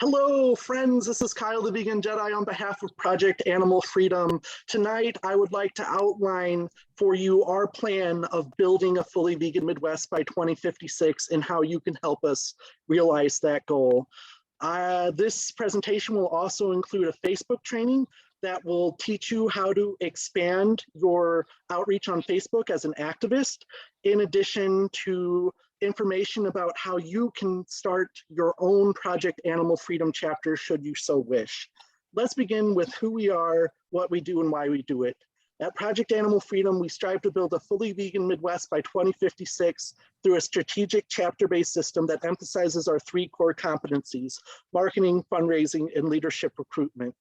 Hello, friends. This is Kyle the Vegan Jedi on behalf of Project Animal Freedom. Tonight, I would like to outline for you our plan of building a fully vegan Midwest by 2056 and how you can help us realize that goal. This presentation will also include a Facebook training that will teach you how to expand your outreach on Facebook as an activist, in addition to information about how you can start your own Project Animal Freedom chapter should you so wish. Let's begin with who we are, what we do, and why we do it. At Project Animal Freedom, we strive to build a fully vegan Midwest by 2056 through a strategic chapter-based system that emphasizes our three core competencies: marketing, fundraising, and leadership recruitment.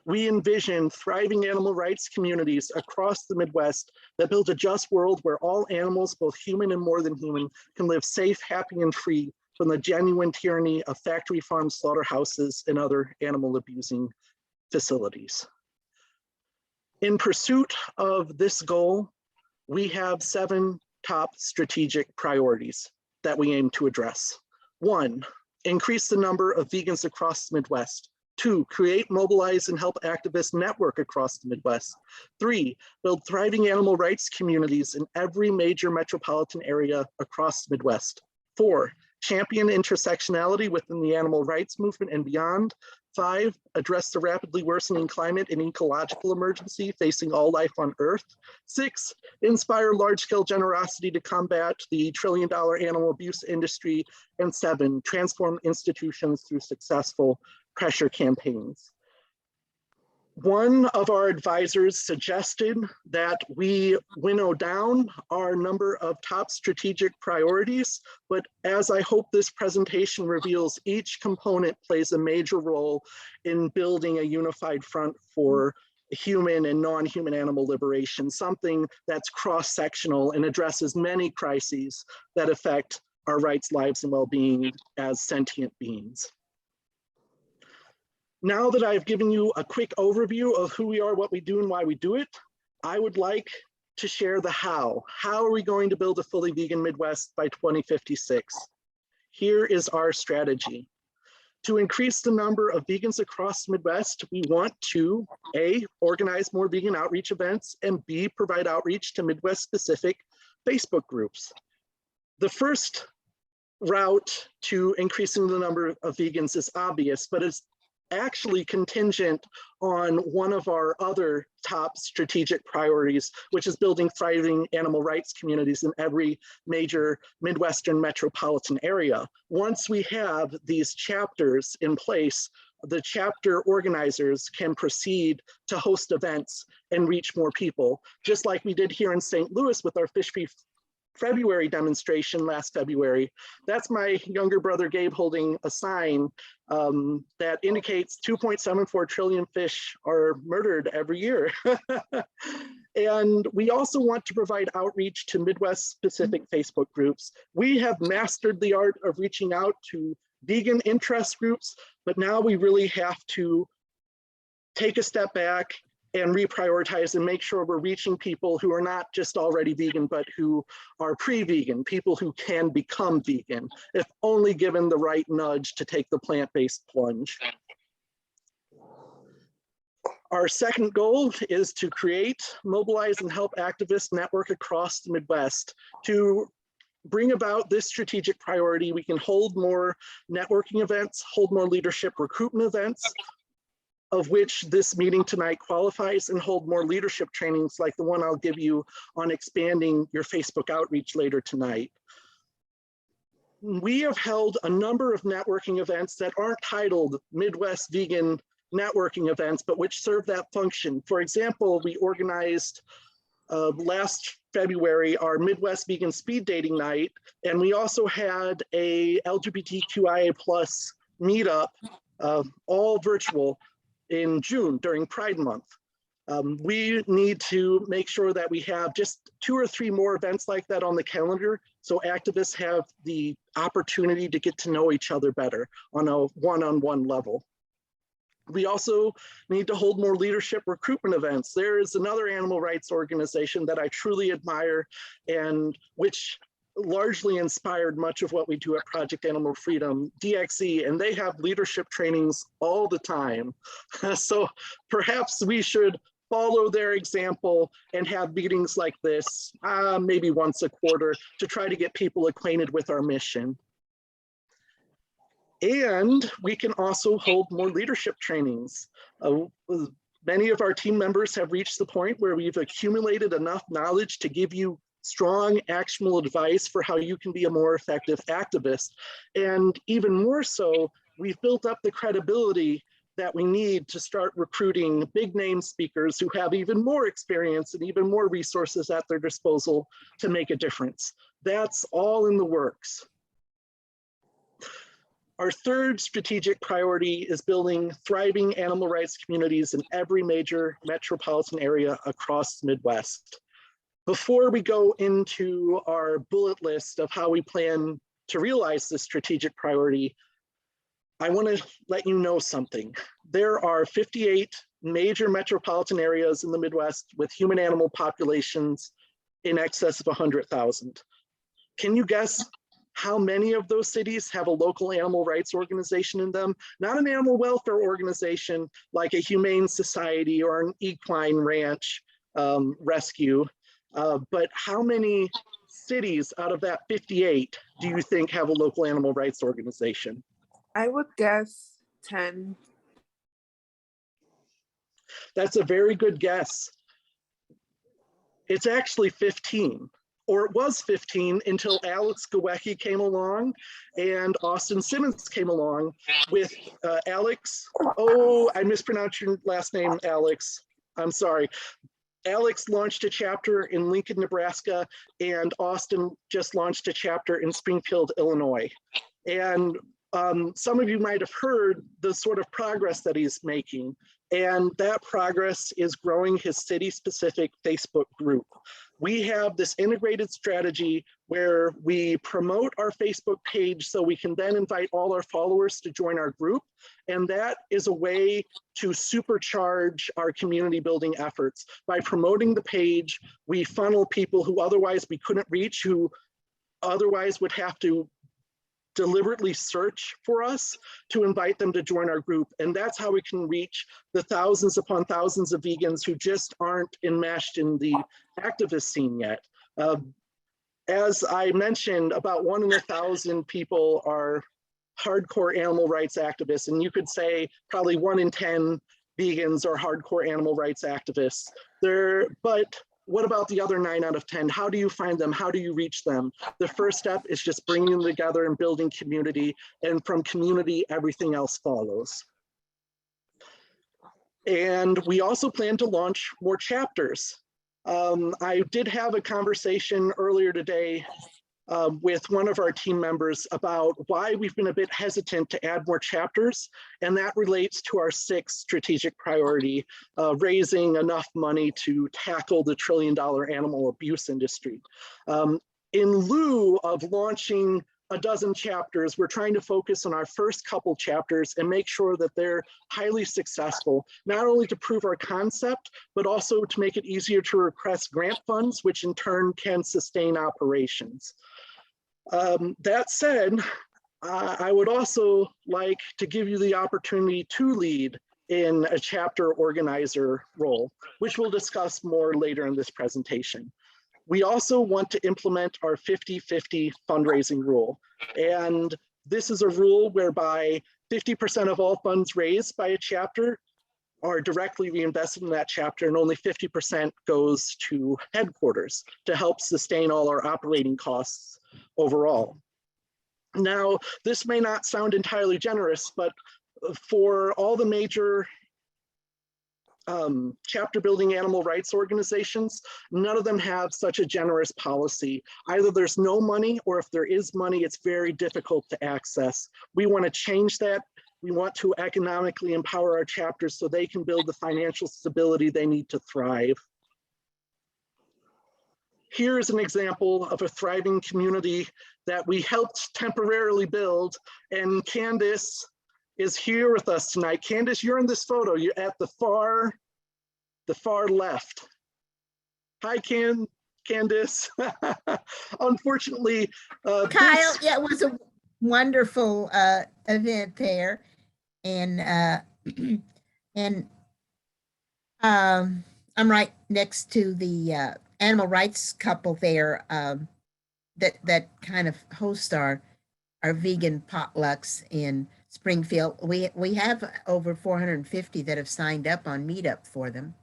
We envision thriving animal rights communities across the Midwest that build a just world where all animals, both human and more than human, can live safe, happy, and free from the genuine tyranny of factory farms, slaughterhouses, and other animal abusing facilities. In pursuit of this goal, we have 7 top strategic priorities that we aim to address. 1, increase the number of vegans across the Midwest. 2, create, mobilize, and help activists network across the Midwest. 3, build thriving animal rights communities in every major metropolitan area across the Midwest. 4, champion intersectionality within the animal rights movement and beyond. 5, address the rapidly worsening climate and ecological emergency facing all life on Earth. 6, inspire large-scale generosity to combat the trillion-dollar animal abuse industry. And 7, transform institutions through successful pressure campaigns. One of our advisors suggested that we winnow down our number of top strategic priorities, but as I hope this presentation reveals, each component plays a major role in building a unified front for human and non-human animal liberation, something that's cross-sectional and addresses many crises that affect our rights, lives, and well-being as sentient beings. Now that I've given you a quick overview of who we are, what we do, and why we do it, I would like to share the how. How are we going to build a fully vegan Midwest by 2056? Here is our strategy. To increase the number of vegans across the Midwest, we want to A, organize more vegan outreach events, and B, provide outreach to Midwest-specific Facebook groups. The first route to increasing the number of vegans is obvious, but it's actually contingent on one of our other top strategic priorities, which is building thriving animal rights communities in every major Midwestern metropolitan area. Once we have these chapters in place, the chapter organizers can proceed to host events and reach more people, just like we did here in St. Louis with our Fish Free February demonstration last February. That's my younger brother Gabe holding a sign that indicates 2.74 trillion fish are murdered every year. And we also want to provide outreach to Midwest-specific Facebook groups. We have mastered the art of reaching out to vegan interest groups, but now we really have to take a step back and reprioritize and make sure we're reaching people who are not just already vegan, but who are pre-vegan, people who can become vegan, if only given the right nudge to take the plant-based plunge. Our second goal is to create, mobilize, and help activists network across the Midwest. To bring about this strategic priority, we can hold more networking events, hold more leadership recruitment events, of which this meeting tonight qualifies, and hold more leadership trainings like the one I'll give you on expanding your Facebook outreach later tonight. We have held a number of networking events that aren't titled Midwest Vegan Networking Events, but which serve that function. For example, we organized last February our Midwest Vegan Speed Dating Night, and we also had a LGBTQIA+ meetup, all virtual, in June during Pride Month. We need to make sure that we have just 2 or 3 more events like that on the calendar so activists have the opportunity to get to know each other better on a one-on-one level. We also need to hold more leadership recruitment events. There is another animal rights organization that I truly admire and which largely inspired much of what we do at Project Animal Freedom, DXE, and they have leadership trainings all the time. So perhaps we should follow their example and have meetings like this, maybe once a quarter, to try to get people acquainted with our mission. And we can also hold more leadership trainings. Many of our team members have reached the point where we've accumulated enough knowledge to give you strong, actionable advice for how you can be a more effective activist. And even more so, we've built up the credibility that we need to start recruiting big name speakers who have even more experience and even more resources at their disposal to make a difference. That's all in the works. Our third strategic priority is building thriving animal rights communities in every major metropolitan area across the Midwest. Before we go into our bullet list of how we plan to realize this strategic priority, I want to let you know something. There are 58 major metropolitan areas in the Midwest with human animal populations in excess of 100,000. Can you guess how many of those cities have a local animal rights organization in them? Not an animal welfare organization like a humane society or an equine ranch rescue, but how many cities out of that 58 do you think have a local animal rights organization? I would guess 10. That's a very good guess. It's actually 15, or it was 15 until Alex Gawecki came along and Austin Simmons came along with Alex. Oh, I mispronounced your last name, Alex. I'm sorry. Alex launched a chapter in Lincoln, Nebraska, and Austin just launched a chapter in Springfield, Illinois. And some of you might have heard the sort of progress that he's making, and that progress is growing his city-specific Facebook group. We have this integrated strategy where we promote our Facebook page so we can then invite all our followers to join our group, and that is a way to supercharge our community building efforts. By promoting the page, we funnel people who otherwise we couldn't reach, who otherwise would have to deliberately search for us to invite them to join our group. And that's how we can reach the thousands upon thousands of vegans who just aren't enmeshed in the activist scene yet. As I mentioned, about 1 in 1,000 people are hardcore animal rights activists. And you could say probably 1 in 10 vegans are hardcore animal rights activists. But what about the other 9 out of 10? How do you find them? How do you reach them? The first step is just bringing them together and building community. And from community, everything else follows. And we also plan to launch more chapters. I did have a conversation earlier today with one of our team members about why we've been a bit hesitant to add more chapters, and that relates to our 6th strategic priority, raising enough money to tackle the $1 trillion animal abuse industry. In lieu of launching a dozen chapters, we're trying to focus on our first couple chapters and make sure that they're highly successful, not only to prove our concept, but also to make it easier to request grant funds, which in turn can sustain operations. That said, I would also like to give you the opportunity to lead in a chapter organizer role, which we'll discuss more later in this presentation. We also want to implement our 50-50 fundraising rule. And this is a rule whereby 50% of all funds raised by a chapter are directly reinvested in that chapter, and only 50% goes to headquarters to help sustain all our operating costs overall. Now, this may not sound entirely generous, but for all the major chapter building animal rights organizations, none of them have such a generous policy. Either there's no money, or if there is money, it's very difficult to access. We want to change that. We want to economically empower our chapters so they can build the financial stability they need to thrive. Here's an example of a thriving community that we helped temporarily build, and Candace is here with us tonight. Candace, you're in this photo. You're at the far left. Hi, Candace. Unfortunately, Kyle, yeah, it was a wonderful event there, and and I'm right next to the animal rights couple there that kind of host our vegan potlucks in Springfield. We have over 450 that have signed up on Meetup for them.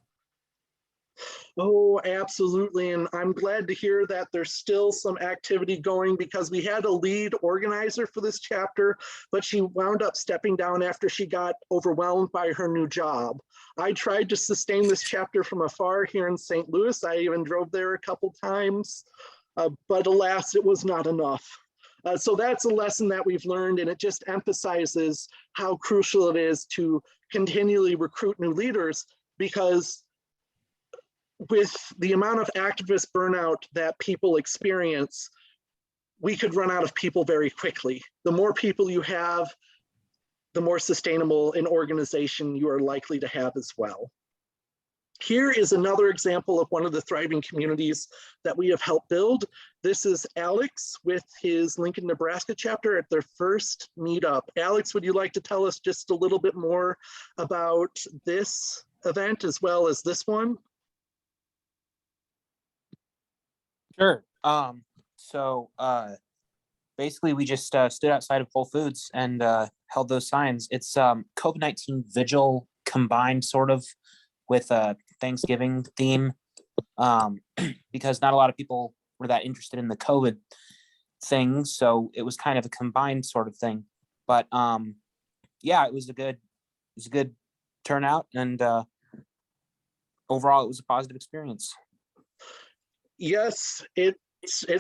Oh, absolutely. And I'm glad to hear that there's still some activity going, because we had a lead organizer for this chapter, but she wound up stepping down after she got overwhelmed by her new job. I tried to sustain this chapter from afar here in St. Louis. I even drove there a couple times, but alas, it was not enough. So that's a lesson that we've learned, and it just emphasizes how crucial it is to continually recruit new leaders, because with the amount of activist burnout that people experience, we could run out of people very quickly. The more people you have, the more sustainable an organization you are likely to have as well. Here is another example of one of the thriving communities that we have helped build. This is Alex with his Lincoln, Nebraska chapter at their first meetup. Alex, would you like to tell us just a little bit more about this event as well as this one? Sure. Basically we just stood outside of Whole Foods and held those signs. It's COVID-19 vigil combined sort of with a Thanksgiving theme, because not a lot of people were that interested in the COVID thing. So it was kind of a combined sort of thing. But yeah, it was a good turnout, and overall it was a positive experience. Yes, it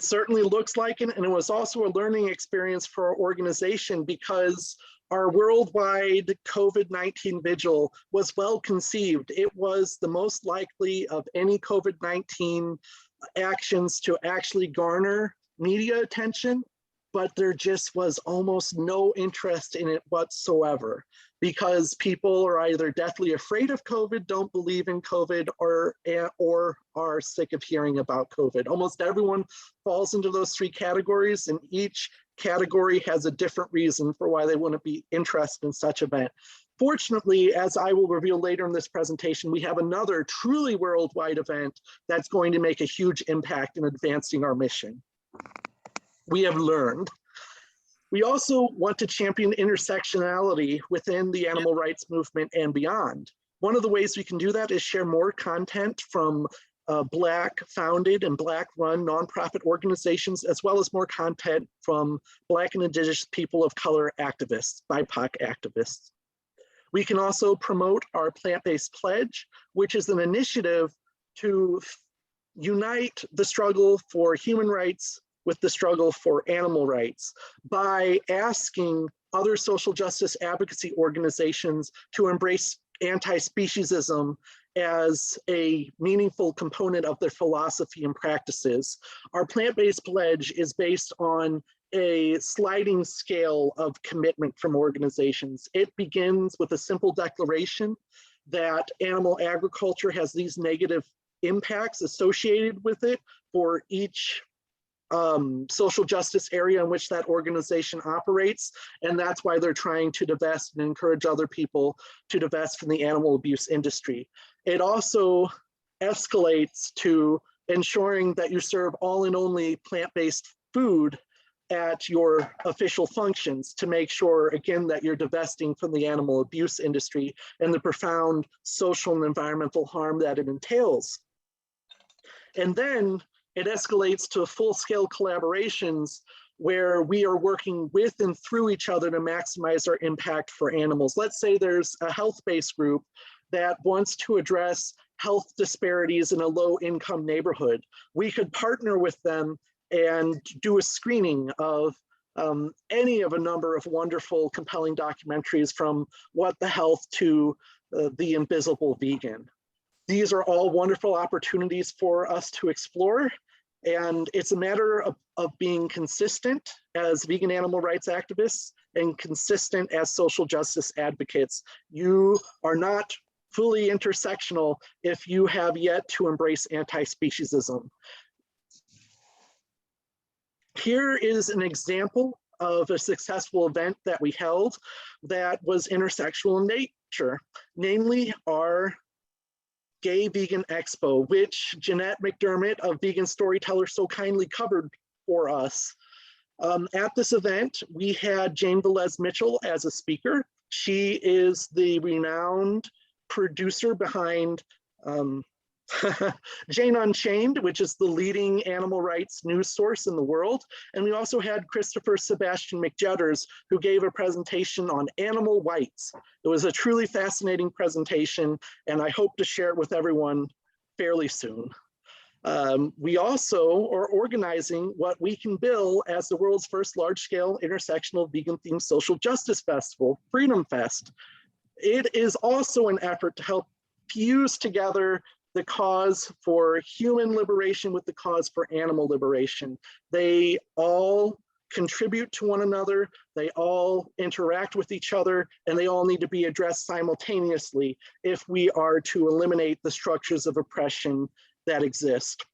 certainly looks like it, and it was also a learning experience for our organization, because our worldwide COVID-19 vigil was well conceived. It was the most likely of any COVID-19 actions to actually garner media attention, but there just was almost no interest in it whatsoever, because people are either deathly afraid of COVID, don't believe in COVID, or are sick of hearing about COVID. Almost everyone falls into those three categories, and each category has a different reason for why they wouldn't be interested in such event. Fortunately, as I will reveal later in this presentation, we have another truly worldwide event that's going to make a huge impact in advancing our mission. We have learned. We also want to champion intersectionality within the animal rights movement and beyond. One of the ways we can do that is share more content from Black founded and Black run nonprofit organizations, as well as more content from Black and Indigenous people of color activists, BIPOC activists. We can also promote our plant-based pledge, which is an initiative to unite the struggle for human rights with the struggle for animal rights by asking other social justice advocacy organizations to embrace anti-speciesism as a meaningful component of their philosophy and practices. Our plant-based pledge is based on a sliding scale of commitment from organizations. It begins with a simple declaration that animal agriculture has these negative impacts associated with it for each social justice area in which that organization operates, and that's why they're trying to divest and encourage other people to divest from the animal abuse industry. It also escalates to ensuring that you serve all and only plant-based food at your official functions to make sure, again, that you're divesting from the animal abuse industry and the profound social and environmental harm that it entails. And then it escalates to full-scale collaborations where we are working with and through each other to maximize our impact for animals. Let's say there's a health-based group that wants to address health disparities in a low-income neighborhood. We could partner with them and do a screening of any of a number of wonderful, compelling documentaries, from What the Health to The Invisible Vegan. These are all wonderful opportunities for us to explore, and it's a matter of being consistent as vegan animal rights activists and consistent as social justice advocates. You are not fully intersectional if you have yet to embrace anti-speciesism. Here is an example of a successful event that we held that was intersectional in nature, namely our Gay Vegan Expo, which Jeanette McDermott of Vegan Storyteller so kindly covered for us. At this event, we had Jane Velez Mitchell as a speaker. She is the renowned producer behind Jane Unchained, which is the leading animal rights news source in the world. And we also had Christopher Sebastian McJetters, who gave a presentation on animal rights. It was a truly fascinating presentation, and I hope to share it with everyone fairly soon. We also are organizing what we can bill as the world's first large-scale intersectional vegan-themed social justice festival, Freedom Fest. It is also an effort to help fuse together the cause for human liberation with the cause for animal liberation. They all contribute to one another, they all interact with each other, and they all need to be addressed simultaneously if we are to eliminate the structures of oppression that exist.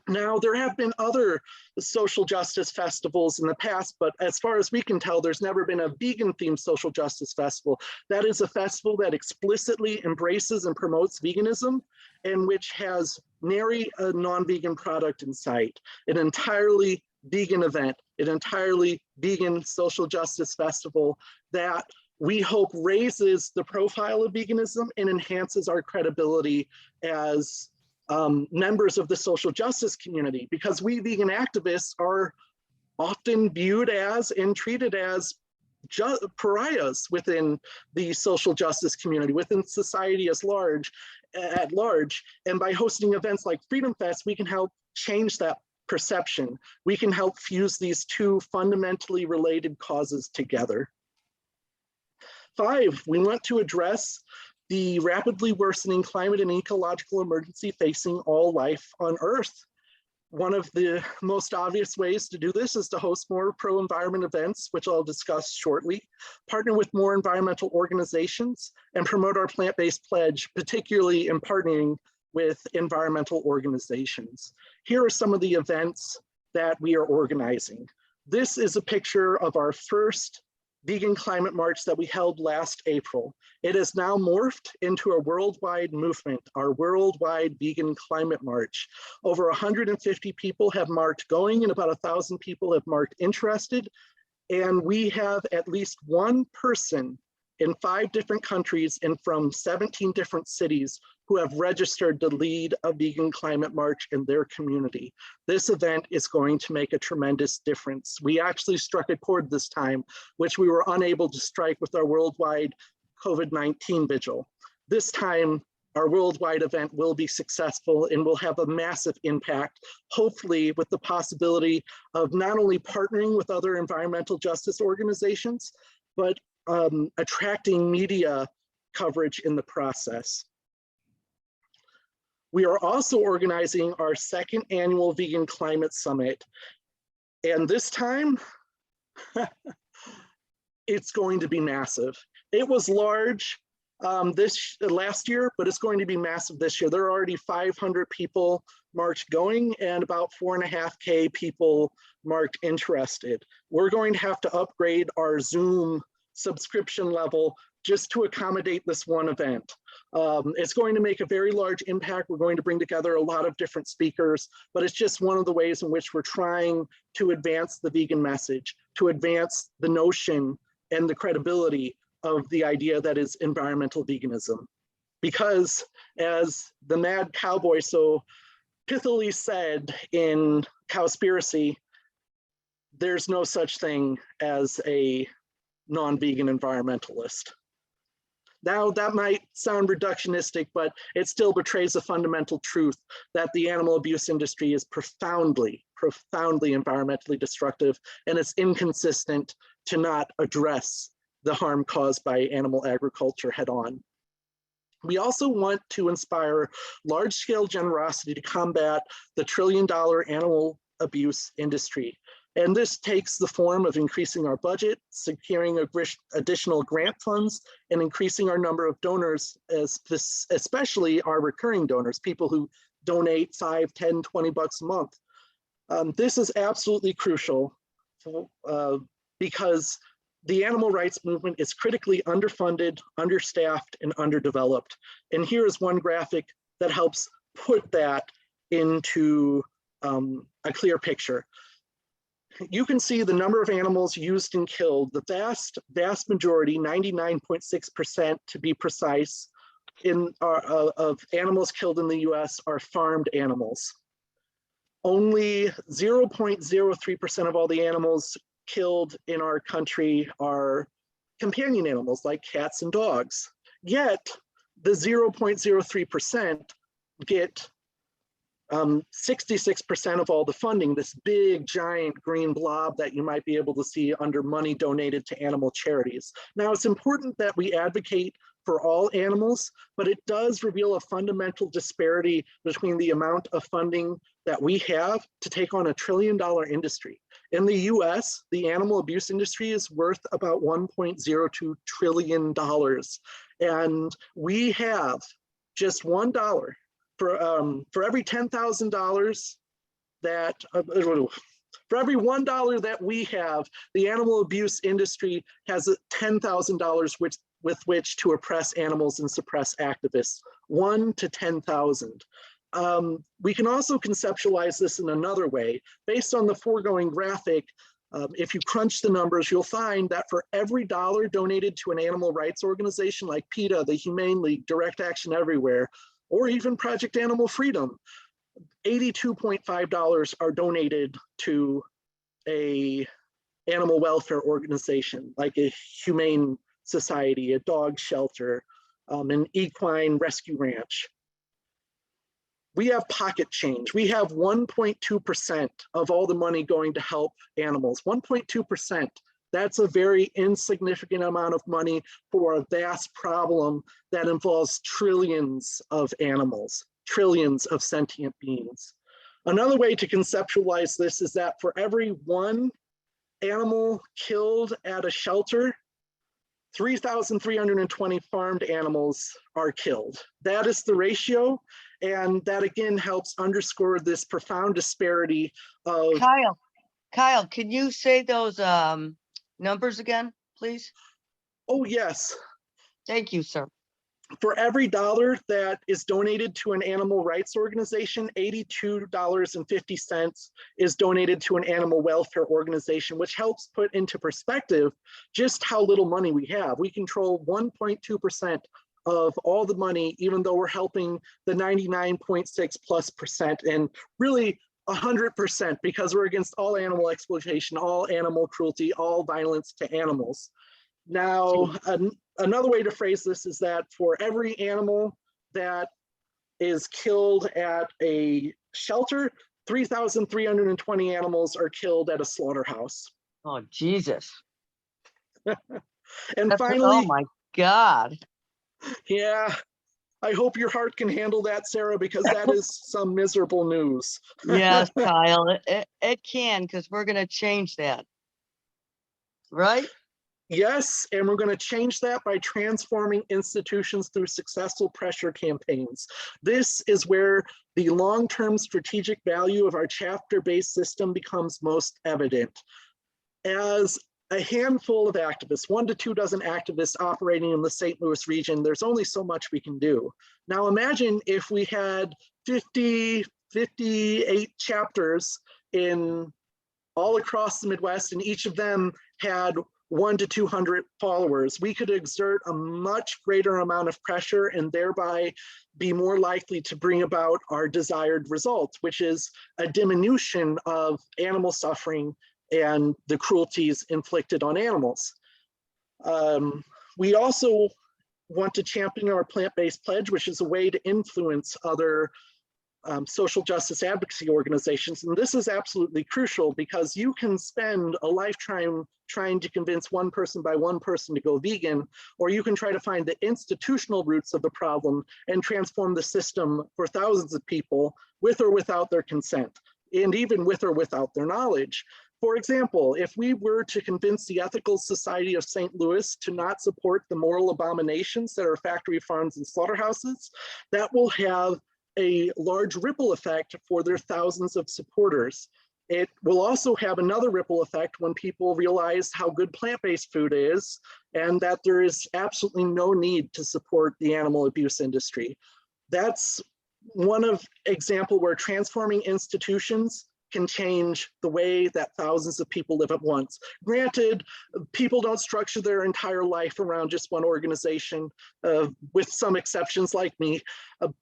Now, there have been other social justice festivals in the past, but as far as we can tell, there's never been a vegan-themed social justice festival. That is a festival that explicitly embraces and promotes veganism, and which has nary a non-vegan product in sight. An entirely vegan event, an entirely vegan social justice festival that we hope raises the profile of veganism and enhances our credibility as members of the social justice community, because we vegan activists are often viewed as and treated as pariahs within the social justice community, within society at large. And by hosting events like Freedom Fest, we can help change that perception. We can help fuse these two fundamentally related causes together. 5, we want to address the rapidly worsening climate and ecological emergency facing all life on Earth. One of the most obvious ways to do this is to host more pro-environment events, which I'll discuss shortly, partner with more environmental organizations, and promote our plant-based pledge, particularly in partnering with environmental organizations. Here are some of the events that we are organizing. This is a picture of our first vegan climate march that we held last April. It has now morphed into a worldwide movement, our worldwide vegan climate march. Over 150 people have marked going and about 1,000 people have marked interested. And we have at least one person in 5 different countries and from 17 different cities who have registered to lead a vegan climate march in their community. This event is going to make a tremendous difference. We actually struck a chord this time, which we were unable to strike with our worldwide COVID-19 vigil. This time, our worldwide event will be successful and will have a massive impact, hopefully with the possibility of not only partnering with other environmental justice organizations, but attracting media coverage in the process. We are also organizing our 2nd annual Vegan Climate Summit. And this time, it's going to be massive. It was large last year, but it's going to be massive this year. There are already 500 people marked going and about 4.5K people marked interested. We're going to have to upgrade our Zoom subscription level just to accommodate this one event. It's going to make a very large impact. We're going to bring together a lot of different speakers, but it's just one of the ways in which we're trying to advance the vegan message, to advance the notion and the credibility of the idea that is environmental veganism. Because as the mad cowboy so pithily said in Cowspiracy, there's no such thing as a non-vegan environmentalist. Now, that might sound reductionistic, but it still betrays a fundamental truth that the animal abuse industry is profoundly environmentally destructive, and it's inconsistent to not address the harm caused by animal agriculture head on. We also want to inspire large-scale generosity to combat the trillion-dollar animal abuse industry. And this takes the form of increasing our budget, securing additional grant funds, and increasing our number of donors, especially our recurring donors, people who donate $5, $10, $20 a month. This is absolutely crucial because the animal rights movement is critically underfunded, understaffed, and underdeveloped. And here is one graphic that helps put that into a clear picture. You can see the number of animals used and killed. The vast majority, 99.6% to be precise, of animals killed in the US are farmed animals. Only 0.03% of all the animals killed in our country are companion animals like cats and dogs. Yet the 0.03% get 66% of all the funding, this big giant green blob that you might be able to see under money donated to animal charities. Now, it's important that we advocate for all animals, but it does reveal a fundamental disparity between the amount of funding that we have to take on $1 trillion industry. In the US, the animal abuse industry is worth about $1.02 trillion. And we have just $1 for every $10,000 that, for every $1 that we have, the animal abuse industry has $10,000 with which to oppress animals and suppress activists, 1 to 10,000. We can also conceptualize this in another way. Based on the foregoing graphic, if you crunch the numbers, you'll find that for every dollar donated to an animal rights organization like PETA, the Humane League, Direct Action Everywhere, or even Project Animal Freedom, $82.5 are donated to a animal welfare organization like a humane society, a dog shelter, an equine rescue ranch. We have pocket change. We have 1.2% of all the money going to help animals, 1.2%. That's a very insignificant amount of money for a vast problem that involves trillions of animals, trillions of sentient beings. Another way to conceptualize this is that for every one animal killed at a shelter, 3,320 farmed animals are killed. That is the ratio. And that again helps underscore this profound disparity of— Kyle, can you say those numbers again, please? Oh, yes. Thank you, sir. For every dollar that is donated to an animal rights organization, $82.50 is donated to an animal welfare organization, which helps put into perspective just how little money we have. We control 1.2% of all the money, even though we're helping the 99.6+%, and really 100%, because we're against all animal exploitation, all animal cruelty, all violence to animals. Now, another way to phrase this is that for every animal that is killed at a shelter, 3,320 animals are killed at a slaughterhouse. Oh, Jesus. And finally— oh my God. Yeah, I hope your heart can handle that, Sarah, because that is some miserable news. Yes, Kyle, it can, because we're going to change that. Right? Yes, and we're going to change that by transforming institutions through successful pressure campaigns. This is where the long-term strategic value of our chapter-based system becomes most evident. As a handful of activists, 1 to 2 dozen activists operating in the St. Louis region, there's only so much we can do. Now imagine if we had 58 chapters all across the Midwest, and each of them had 1 to 200 followers. We could exert a much greater amount of pressure and thereby be more likely to bring about our desired result, which is a diminution of animal suffering and the cruelties inflicted on animals. We also want to champion our plant-based pledge, which is a way to influence other social justice advocacy organizations. And this is absolutely crucial because you can spend a lifetime trying to convince one person by one person to go vegan, or you can try to find the institutional roots of the problem and transform the system for thousands of people with or without their consent, and even with or without their knowledge. For example, if we were to convince the Ethical Society of St. Louis to not support the moral abominations that are factory farms and slaughterhouses, that will have a large ripple effect for their thousands of supporters. It will also have another ripple effect when people realize how good plant-based food is and that there is absolutely no need to support the animal abuse industry. That's one of example where transforming institutions can change the way that thousands of people live at once. Granted, people don't structure their entire life around just one organization, with some exceptions like me,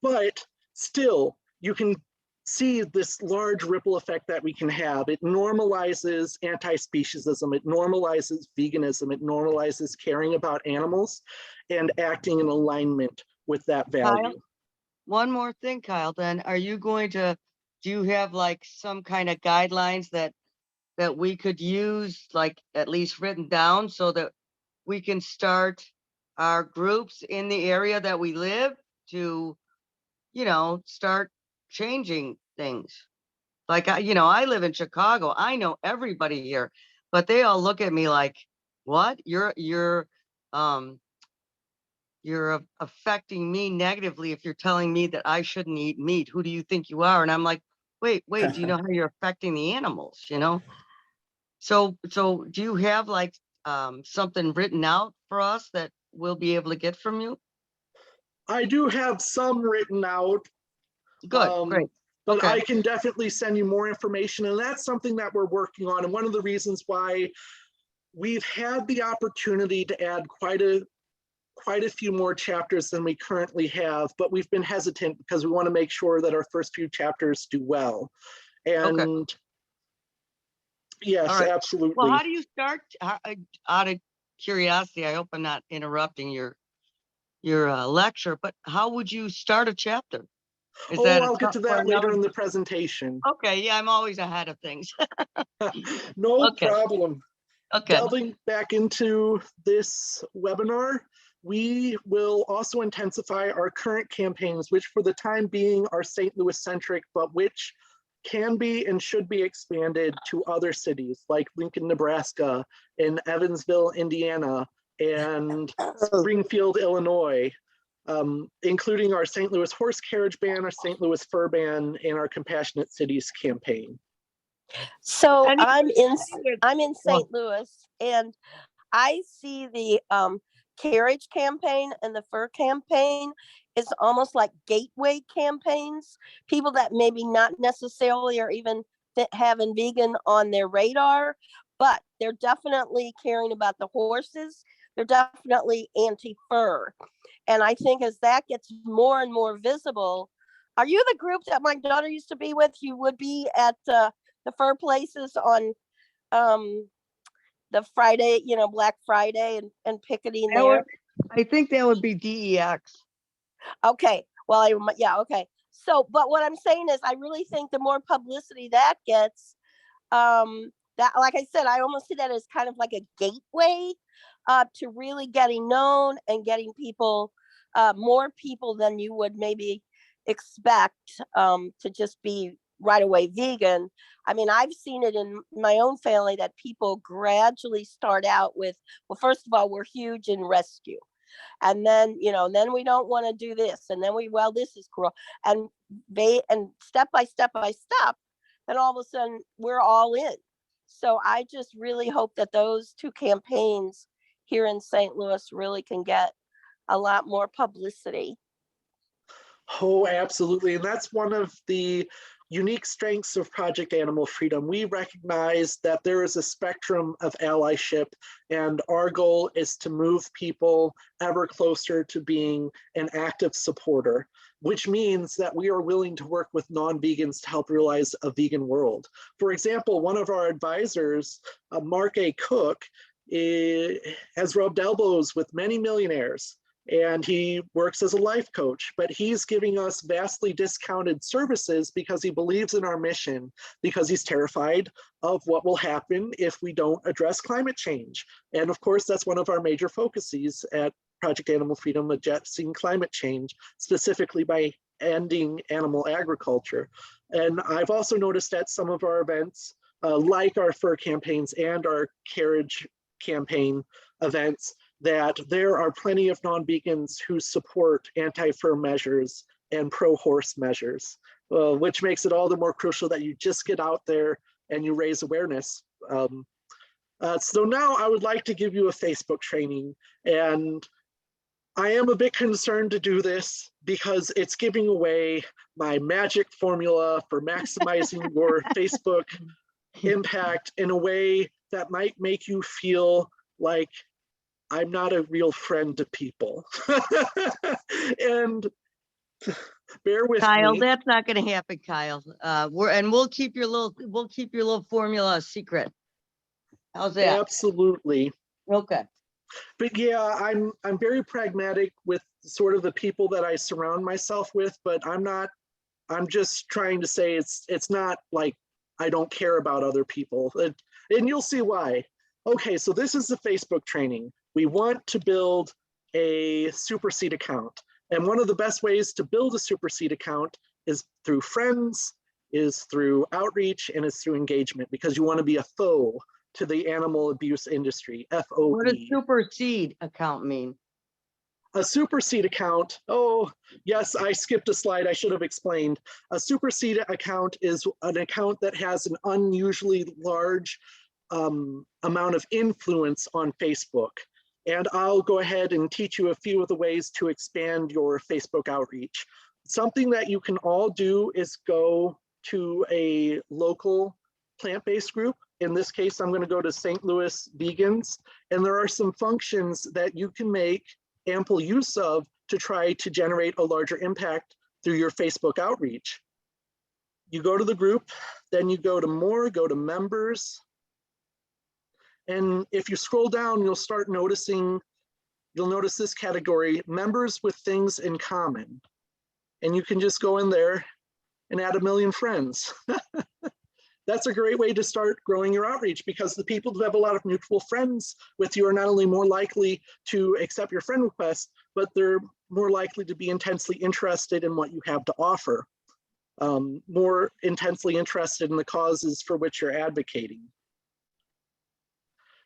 but still, you can see this large ripple effect that we can have. It normalizes anti-speciesism, it normalizes veganism, it normalizes caring about animals and acting in alignment with that value. Kyle, one more thing, Kyle, then are you going to, do you have like some kind of guidelines that we could use, like at least written down, so that we can start our groups in the area that we live to, you know, start changing things? Like, I live in Chicago. I know everybody here, but they all look at me like, what? You're affecting me negatively if you're telling me that I shouldn't eat meat. Who do you think you are? And I'm like, wait, do you know how you're affecting the animals, you know? So do you have like something written out for us that we'll be able to get from you? I do have some written out. Good, great. But Okay. I can definitely send you more information, and that's something that we're working on. And one of the reasons why we've had the opportunity to add quite a few more chapters than we currently have, but we've been hesitant because we want to make sure that our first few chapters do well. And yes, All right. absolutely. Well, how do you start? Out of curiosity, I hope I'm not interrupting your lecture, but how would you start a chapter? I'll get to that later in the presentation. Okay, yeah, I'm always ahead of things. No Okay. problem. Okay. Delving back into this webinar, we will also intensify our current campaigns, which for the time being are St. Louis centric, but which can be and should be expanded to other cities like Lincoln, Nebraska, and Evansville, Indiana, and Springfield, Illinois, including our St. Louis horse carriage ban, our St. Louis fur ban, and our Compassionate Cities campaign. So Any- I'm in St. Louis, and I see the carriage campaign and the fur campaign is almost like gateway campaigns. People that maybe not necessarily are even having vegan on their radar, but they're definitely caring about the horses. They're definitely anti-fur. And I think as that gets more and more visible, are you the group that my daughter used to be with? You would be at the fur places on the Friday, Black Friday and picketing there. I think that would be DEX. Okay. Well, okay. So, but what I'm saying is I really think the more publicity that gets, that, like I said, I almost see that as kind of like a gateway to really getting known and getting people, more people than you would maybe expect to just be right away vegan. I mean, I've seen it in my own family that people gradually start out with, well, first of all, we're huge in rescue. And then, then we don't want to do this. And then this is cruel. And step by step, then all of a sudden we're all in. So I just really hope that those two campaigns here in St. Louis really can get a lot more publicity. Oh, absolutely. And that's one of the unique strengths of Project Animal Freedom. We recognize that there is a spectrum of allyship, and our goal is to move people ever closer to being an active supporter, which means that we are willing to work with non-vegans to help realize a vegan world. For example, one of our advisors, Mark A. Cook, has rubbed elbows with many millionaires, and he works as a life coach, but he's giving us vastly discounted services because he believes in our mission, because he's terrified of what will happen if we don't address climate change. And of course, that's one of our major focuses at Project Animal Freedom, addressing climate change, specifically by ending animal agriculture. And I've also noticed at some of our events, like our fur campaigns and our carriage campaign events, that there are plenty of non-vegans who support anti-fur measures and pro-horse measures, which makes it all the more crucial that you just get out there and you raise awareness. So now I would like to give you a Facebook training, and I am a bit concerned to do this because it's giving away my magic formula for maximizing your Facebook impact in a way that might make you feel like I'm not a real friend to people. And bear with Kyle, me. that's not gonna happen, Kyle. We'll keep your little formula a secret. How's that? Absolutely. Okay. But yeah, I'm very pragmatic with sort of the people that I surround myself with, but I'm just trying to say it's not like I don't care about other people. And you'll see why. Okay, so this is the Facebook training. We want to build a Superseed account. And one of the best ways to build a Superseed account is through friends, is through outreach, and is through engagement, because you want to be a foe to the animal abuse industry, FOE. What does supersede account mean? A Superseed account, oh, yes, I skipped a slide, I should have explained. A Superseed account is an account that has an unusually large amount of influence on Facebook. And I'll go ahead and teach you a few of the ways to expand your Facebook outreach. Something that you can all do is go to a local plant-based group. In this case, I'm going to go to St. Louis Vegans, and there are some functions that you can make ample use of to try to generate a larger impact through your Facebook outreach. You go to the group, then you go to more, go to members. And if you scroll down, you'll notice this category, members with things in common. And you can just go in there and add 1 million friends. That's a great way to start growing your outreach, because the people who have a lot of mutual friends with you are not only more likely to accept your friend request, but they're more likely to be intensely interested in what you have to offer, more intensely interested in the causes for which you're advocating.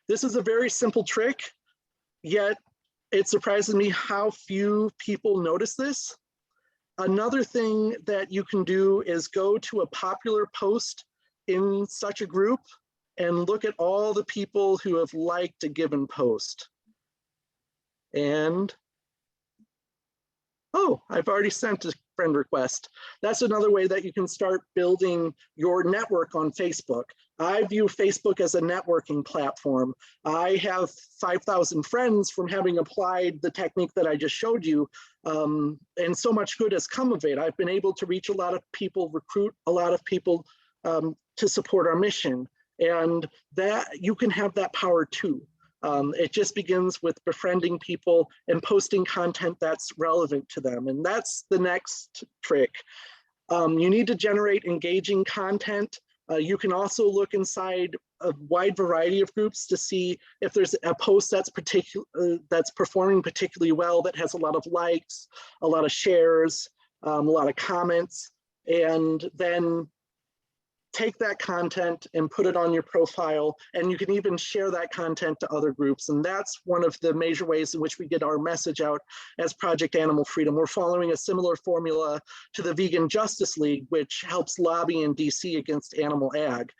This is a very simple trick, yet it surprises me how few people notice this. Another thing that you can do is go to a popular post in such a group and look at all the people who have liked a given post. And, oh, I've already sent a friend request. That's another way that you can start building your network on Facebook. I view Facebook as a networking platform. I have 5,000 friends from having applied the technique that I just showed you, and so much good has come of it. I've been able to reach a lot of people, recruit a lot of people to support our mission, and that you can have that power too. It just begins with befriending people and posting content that's relevant to them, and that's the next trick. You need to generate engaging content. You can also look inside a wide variety of groups to see if there's a post that's performing particularly well, that has a lot of likes, a lot of shares, a lot of comments, and then take that content and put it on your profile, and you can even share that content to other groups. And that's one of the major ways in which we get our message out as Project Animal Freedom. We're following a similar formula to the Vegan Justice League, which helps lobby in DC against animal ag.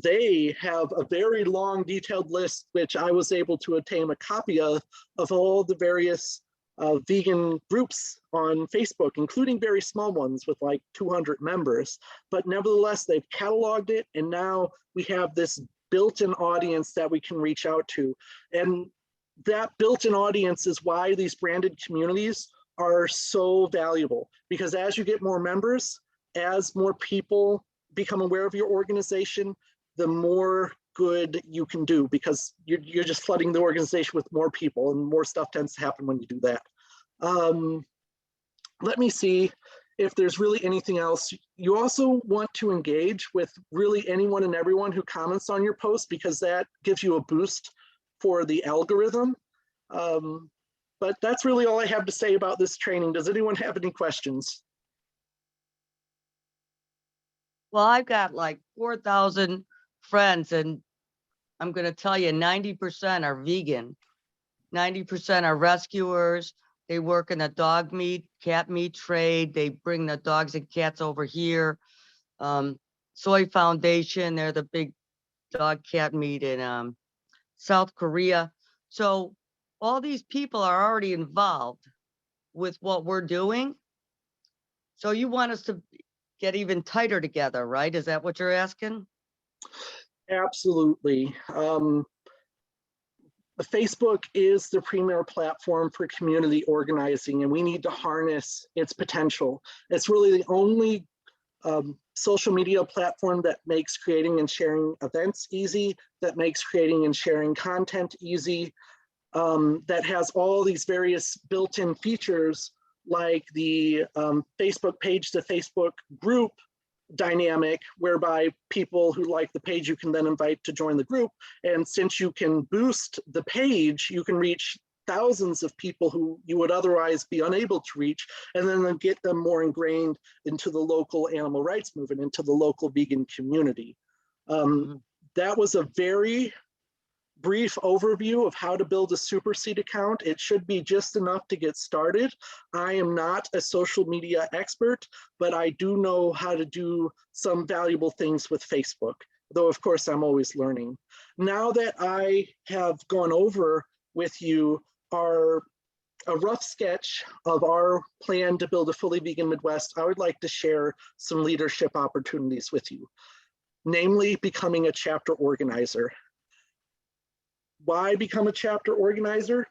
They have a very long detailed list, which I was able to obtain a copy of all the various vegan groups on Facebook, including very small ones with like 200 members. But nevertheless, they've cataloged it, and now we have this built-in audience that we can reach out to. And that built-in audience is why these branded communities are so valuable, because as you get more members, as more people become aware of your organization, the more good you can do, because you're just flooding the organization with more people, and more stuff tends to happen when you do that. Let me see if there's really anything else. You also want to engage with really anyone and everyone who comments on your post, because that gives you a boost for the algorithm. But that's really all I have to say about this training. Does anyone have any questions? Well, I've got like 4,000 friends, and I'm going to tell you 90% are vegan. 90% are rescuers. They work in the dog meat, cat meat trade. They bring the dogs and cats over here. Soy Foundation. They're the big dog cat meat in South Korea. So all these people are already involved with what we're doing. So you want us to get even tighter together, right? Is that what you're asking? Absolutely. Facebook is the premier platform for community organizing, and we need to harness its potential. It's really the only social media platform that makes creating and sharing events easy, that makes creating and sharing content easy, that has all these various built-in features like the Facebook page to Facebook group dynamic, whereby people who like the page you can then invite to join the group. And since you can boost the page, you can reach thousands of people who you would otherwise be unable to reach, and then get them more ingrained into the local animal rights movement, into the local vegan community. That was a very brief overview of how to build a Superseed account. It should be just enough to get started. I am not a social media expert, but I do know how to do some valuable things with Facebook, though of course I'm always learning. Now that I have gone over with you a rough sketch of our plan to build a fully vegan Midwest, I would like to share some leadership opportunities with you, namely becoming a chapter organizer. Why become a chapter organizer?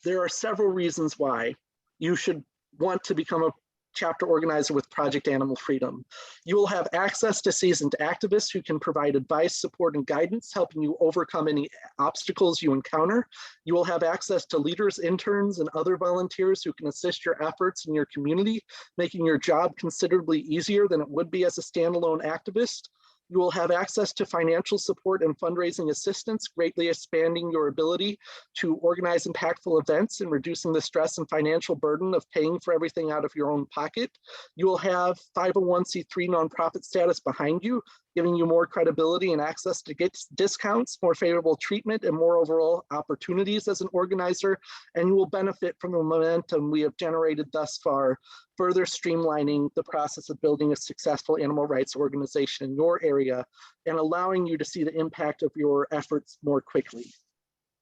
There are several reasons why you should want to become a chapter organizer with Project Animal Freedom. You will have access to seasoned activists who can provide advice, support, and guidance, helping you overcome any obstacles you encounter. You will have access to leaders, interns, and other volunteers who can assist your efforts in your community, making your job considerably easier than it would be as a standalone activist. You will have access to financial support and fundraising assistance, greatly expanding your ability to organize impactful events and reducing the stress and financial burden of paying for everything out of your own pocket. You will have 501c3 nonprofit status behind you, giving you more credibility and access to get discounts, more favorable treatment, and more overall opportunities as an organizer. And you will benefit from the momentum we have generated thus far, further streamlining the process of building a successful animal rights organization in your area and allowing you to see the impact of your efforts more quickly.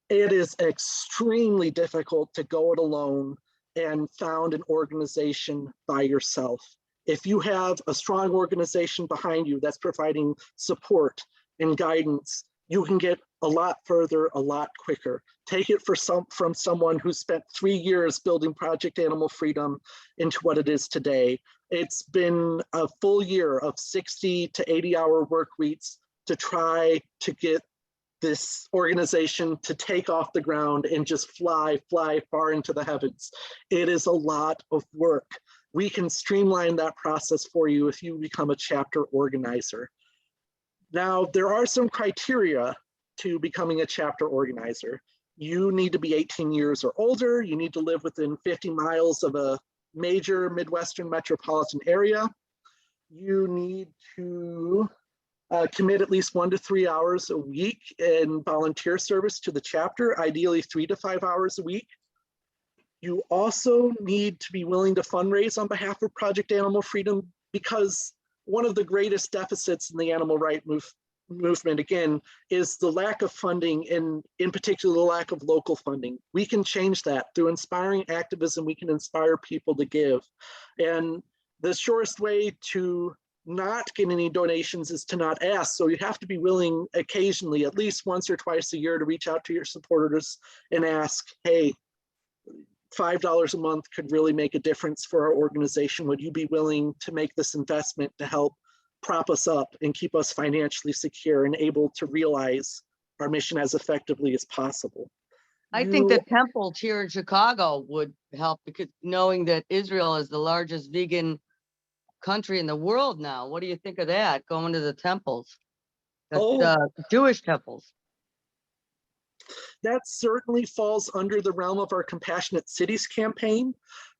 It is extremely difficult to go it alone and found an organization by yourself. If you have a strong organization behind you that's providing support and guidance, you can get a lot further, a lot quicker. Take it from someone who spent 3 years building Project Animal Freedom into what it is today. It's been a full year of 60 to 80-hour work weeks to try to get this organization to take off the ground and just fly far into the heavens. It is a lot of work. We can streamline that process for you if you become a chapter organizer. Now, there are some criteria to becoming a chapter organizer. You need to be 18 years or older. You need to live within 50 miles of a major Midwestern metropolitan area. You need to commit at least 1 to 3 hours a week in volunteer service to the chapter, ideally 3 to 5 hours a week. You also need to be willing to fundraise on behalf of Project Animal Freedom, because one of the greatest deficits in the animal rights movement, again, is the lack of funding, and in particular, the lack of local funding. We can change that through inspiring activism. We can inspire people to give. And the surest way to not get any donations is to not ask. So you have to be willing occasionally, at least once or twice a year, to reach out to your supporters and ask, hey, $5 a month could really make a difference for our organization. Would you be willing to make this investment to help prop us up and keep us financially secure and able to realize our mission as effectively as possible? I think the temples here in Chicago would help, because knowing that Israel is the largest vegan country in the world now, what do you think of that? Going to the temples, the Jewish temples. That certainly falls under the realm of our Compassionate Cities campaign.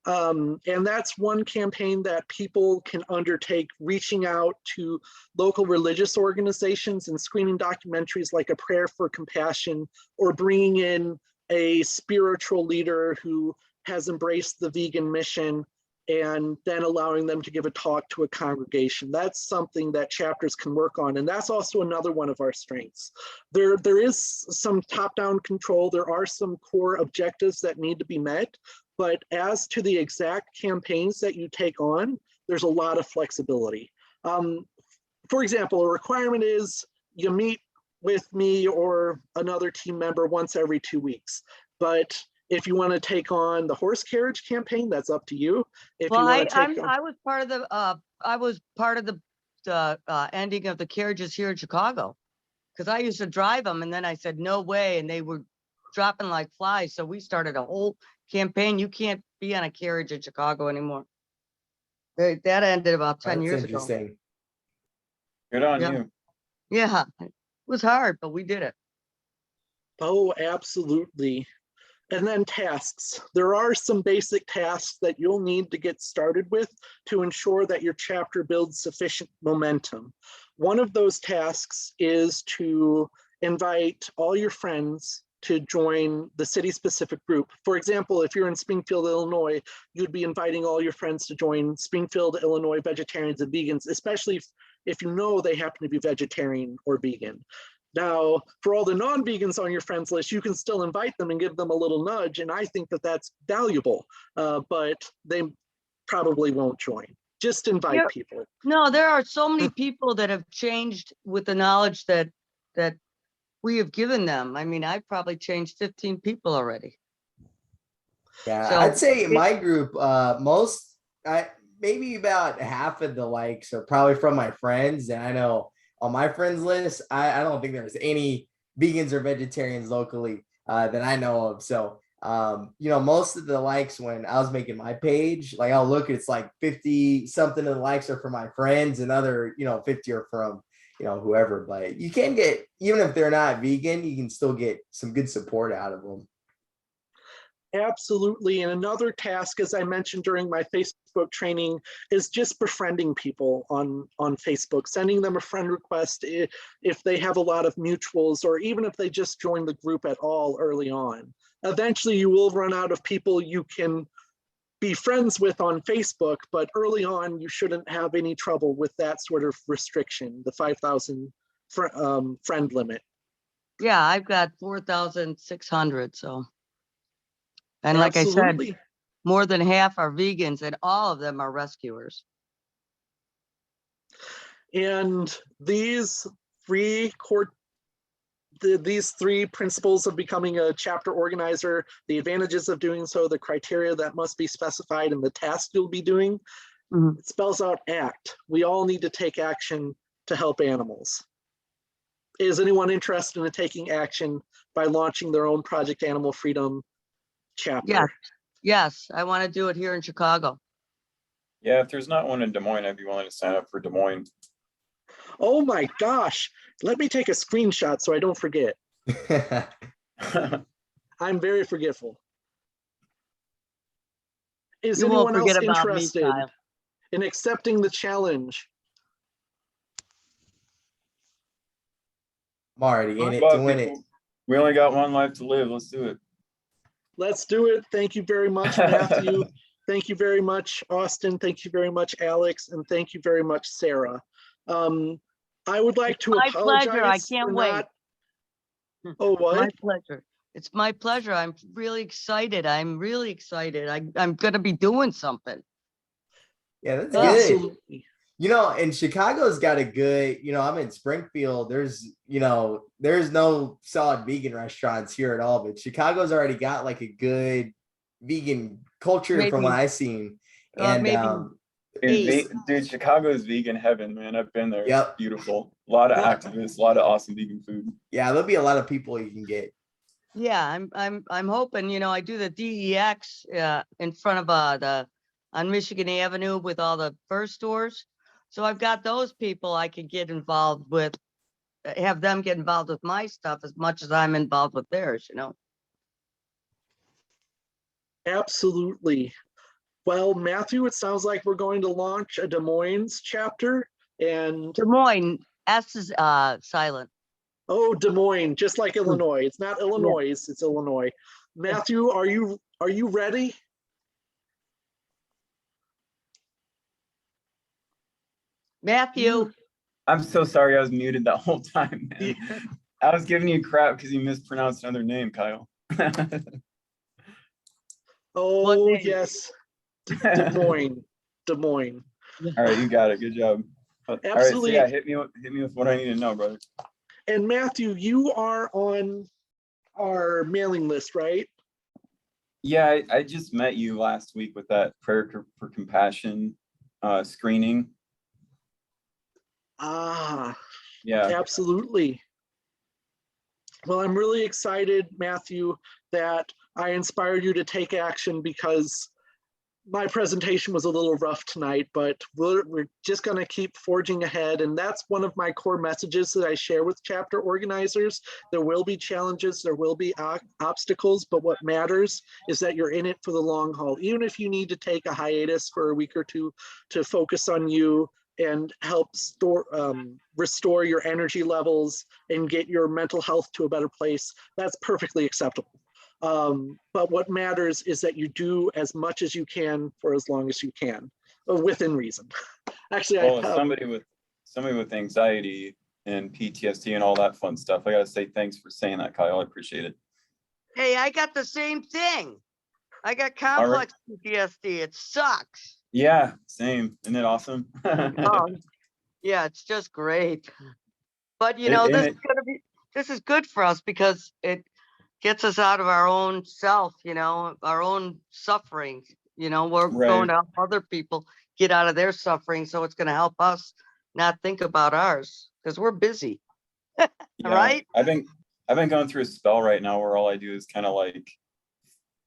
And that's one campaign that people can undertake, reaching out to local religious organizations and screening documentaries like A Prayer for Compassion, or bringing in a spiritual leader who has embraced the vegan mission and then allowing them to give a talk to a congregation. That's something that chapters can work on. And that's also another one of our strengths. There is some top-down control. There are some core objectives that need to be met. But as to the exact campaigns that you take on, there's a lot of flexibility. For example, a requirement is you meet with me or another team member once every 2 weeks. But if you want to take on the horse carriage campaign, that's up to you. If Well, you want to take I was part of the ending of the carriages here in Chicago, because I used to drive them, and then I said no way, and they were dropping like flies. So we started a whole campaign. You can't be on a carriage in Chicago anymore. That ended about 10 That's years ago. interesting. Good on Yeah. you. Yeah, it was hard, but we did it. Oh, absolutely. And then tasks. There are some basic tasks that you'll need to get started with to ensure that your chapter builds sufficient momentum. One of those tasks is to invite all your friends to join the city-specific group. For example, if you're in Springfield, Illinois, you'd be inviting all your friends to join Springfield, Illinois Vegetarians and Vegans, especially if you know they happen to be vegetarian or vegan. Now, for all the non-vegans on your friends list, you can still invite them and give them a little nudge, and I think that that's valuable, but they probably won't join. Just invite people. No, there are so many people that have changed with the knowledge that we have given them. I mean, I've probably changed 15 people already. Yeah, So I'd say in my group, maybe about half of the likes are probably from my friends, and I know on my friends list, I don't think there's any vegans or vegetarians locally that I know of. So, most of the likes when I was making my page, like I'll look, it's like 50 something of the likes are from my friends and other, 50 are from, whoever. But you can get, even if they're not vegan, you can still get some good support out of them. Absolutely. And another task, as I mentioned during my Facebook training, is just befriending people on Facebook, sending them a friend request if they have a lot of mutuals, or even if they just join the group at all early on. Eventually, you will run out of people you can be friends with on Facebook, but early on, you shouldn't have any trouble with that sort of restriction, the 5,000 friend limit. Yeah, I've got 4,600, so. And like Absolutely. I said, more than half are vegans and all of them are rescuers. And these three principles of becoming a chapter organizer, the advantages of doing so, the criteria that must be specified, and the task you'll be doing, it spells out ACT. We all need to take action to help animals. Is anyone interested in taking action by launching their own Project Animal Freedom chapter? Yes, I want to do it here in Chicago. Yeah, if there's not one in Des Moines, I'd be willing to sign up for Des Moines. Oh my gosh, let me take a screenshot so I don't forget. I'm very forgetful. Is You won't anyone else forget about me, interested Kyle. in accepting the challenge? I'm already in it Come to on, win people. it. We only got one life to live. Let's do it. Let's do it. Thank you very much, Matthew. Thank you very much, Austin. Thank you very much, Alex. And thank you very much, Sarah. I would like to My apologize. pleasure. I can't wait. Oh, what? My pleasure. It's my pleasure. I'm really excited. I'm really excited. I'm going to be doing something. Yeah, that's Yeah. good. Absolutely. And Chicago's got a good, I'm in Springfield. There's no solid vegan restaurants here at all, but Chicago's already got like a good vegan culture from what I've seen. And dude, Chicago's vegan heaven, man. I've been there. Yep. It's beautiful. A lot of activists, a lot of awesome vegan food. Yeah, there'll be a lot of people you can get. Yeah, I'm hoping, I do the DEX in front of on Michigan Avenue with all the fur stores. So I've got those people I could get involved with, have them get involved with my stuff as much as I'm involved with theirs, Absolutely. Well, Matthew, it sounds like we're going to launch a Des Moines chapter. And Des Moines, S is silent. oh, Des Moines, just like Illinois. It's not Illinois, it's Illinois. Matthew, are you ready? Matthew, I'm so sorry I was muted that whole time, man. I was giving you crap because you mispronounced another name, Kyle. Oh, name? yes. Des Moines. All right, you got it. Good job. All right, so Absolutely. yeah, hit me with what I need to know, brother. And Matthew, you are on our mailing list, right? Yeah, I just met you last week with that prayer for compassion screening. Ah, Yeah. absolutely. Well, I'm really excited, Matthew, that I inspired you to take action, because my presentation was a little rough tonight, but we're just going to keep forging ahead. And that's one of my core messages that I share with chapter organizers. There will be challenges, there will be obstacles, but what matters is that you're in it for the long haul. Even if you need to take a hiatus for a week or two to focus on you and help restore your energy levels and get your mental health to a better place, that's perfectly acceptable. But what matters is that you do as much as you can for as long as you can, within reason. Actually, Well, as somebody with anxiety and PTSD and all that fun stuff, I gotta say thanks for saying that, Kyle. I appreciate it. hey, I got the same thing. I got complex PTSD. It sucks. Yeah, same. Isn't it awesome? Oh, yeah, it's just great. But you know, this is good for us because it gets us out of our own self, you know, our own suffering. You know, we're going to help other people get out of their suffering. So it's going to help us not think about ours because we're busy. Yeah, right? I've been going through a spell right now where all I do is kind of like,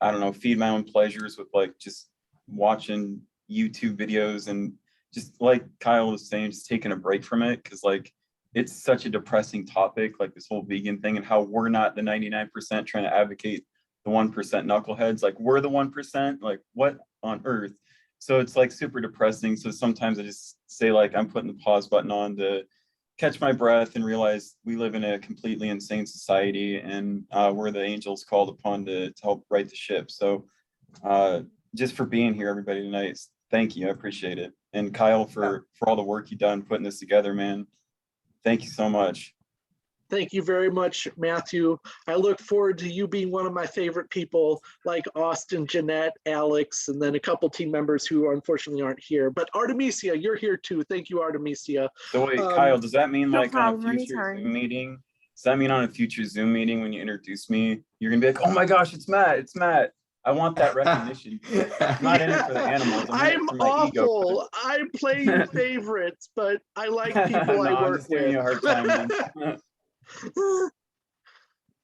I don't know, feed my own pleasures with like just watching YouTube videos and just like Kyle was saying, just taking a break from it, because like it's such a depressing topic, like this whole vegan thing, and how we're not the 99% trying to advocate the 1% knuckleheads. Like we're the 1%, like what on earth? So it's like super depressing. So sometimes I just say like I'm putting the pause button on to catch my breath and realize we live in a completely insane society, and we're the angels called upon to help right the ship. So just for being here, everybody, tonight, thank you. I appreciate it. And Kyle, for all the work you've done putting this together, man. Thank you so much. Thank you very much, Matthew. I look forward to you being one of my favorite people, like Austin, Jeanette, Alex, and then a couple team members who unfortunately aren't here. But Artemisia, you're here too. Thank you, Artemisia. So wait, Kyle, does that mean no like on a problem, future anytime. Zoom meeting? Does that mean on a future Zoom meeting when you introduce me, you're gonna be like, oh my gosh, it's Matt, it's Matt. I want that recognition. I'm not in it for the animals. I'm in it for my awful. ego. I'm playing favorites, but I like people I No, I'm work just giving with. you a hard time, man.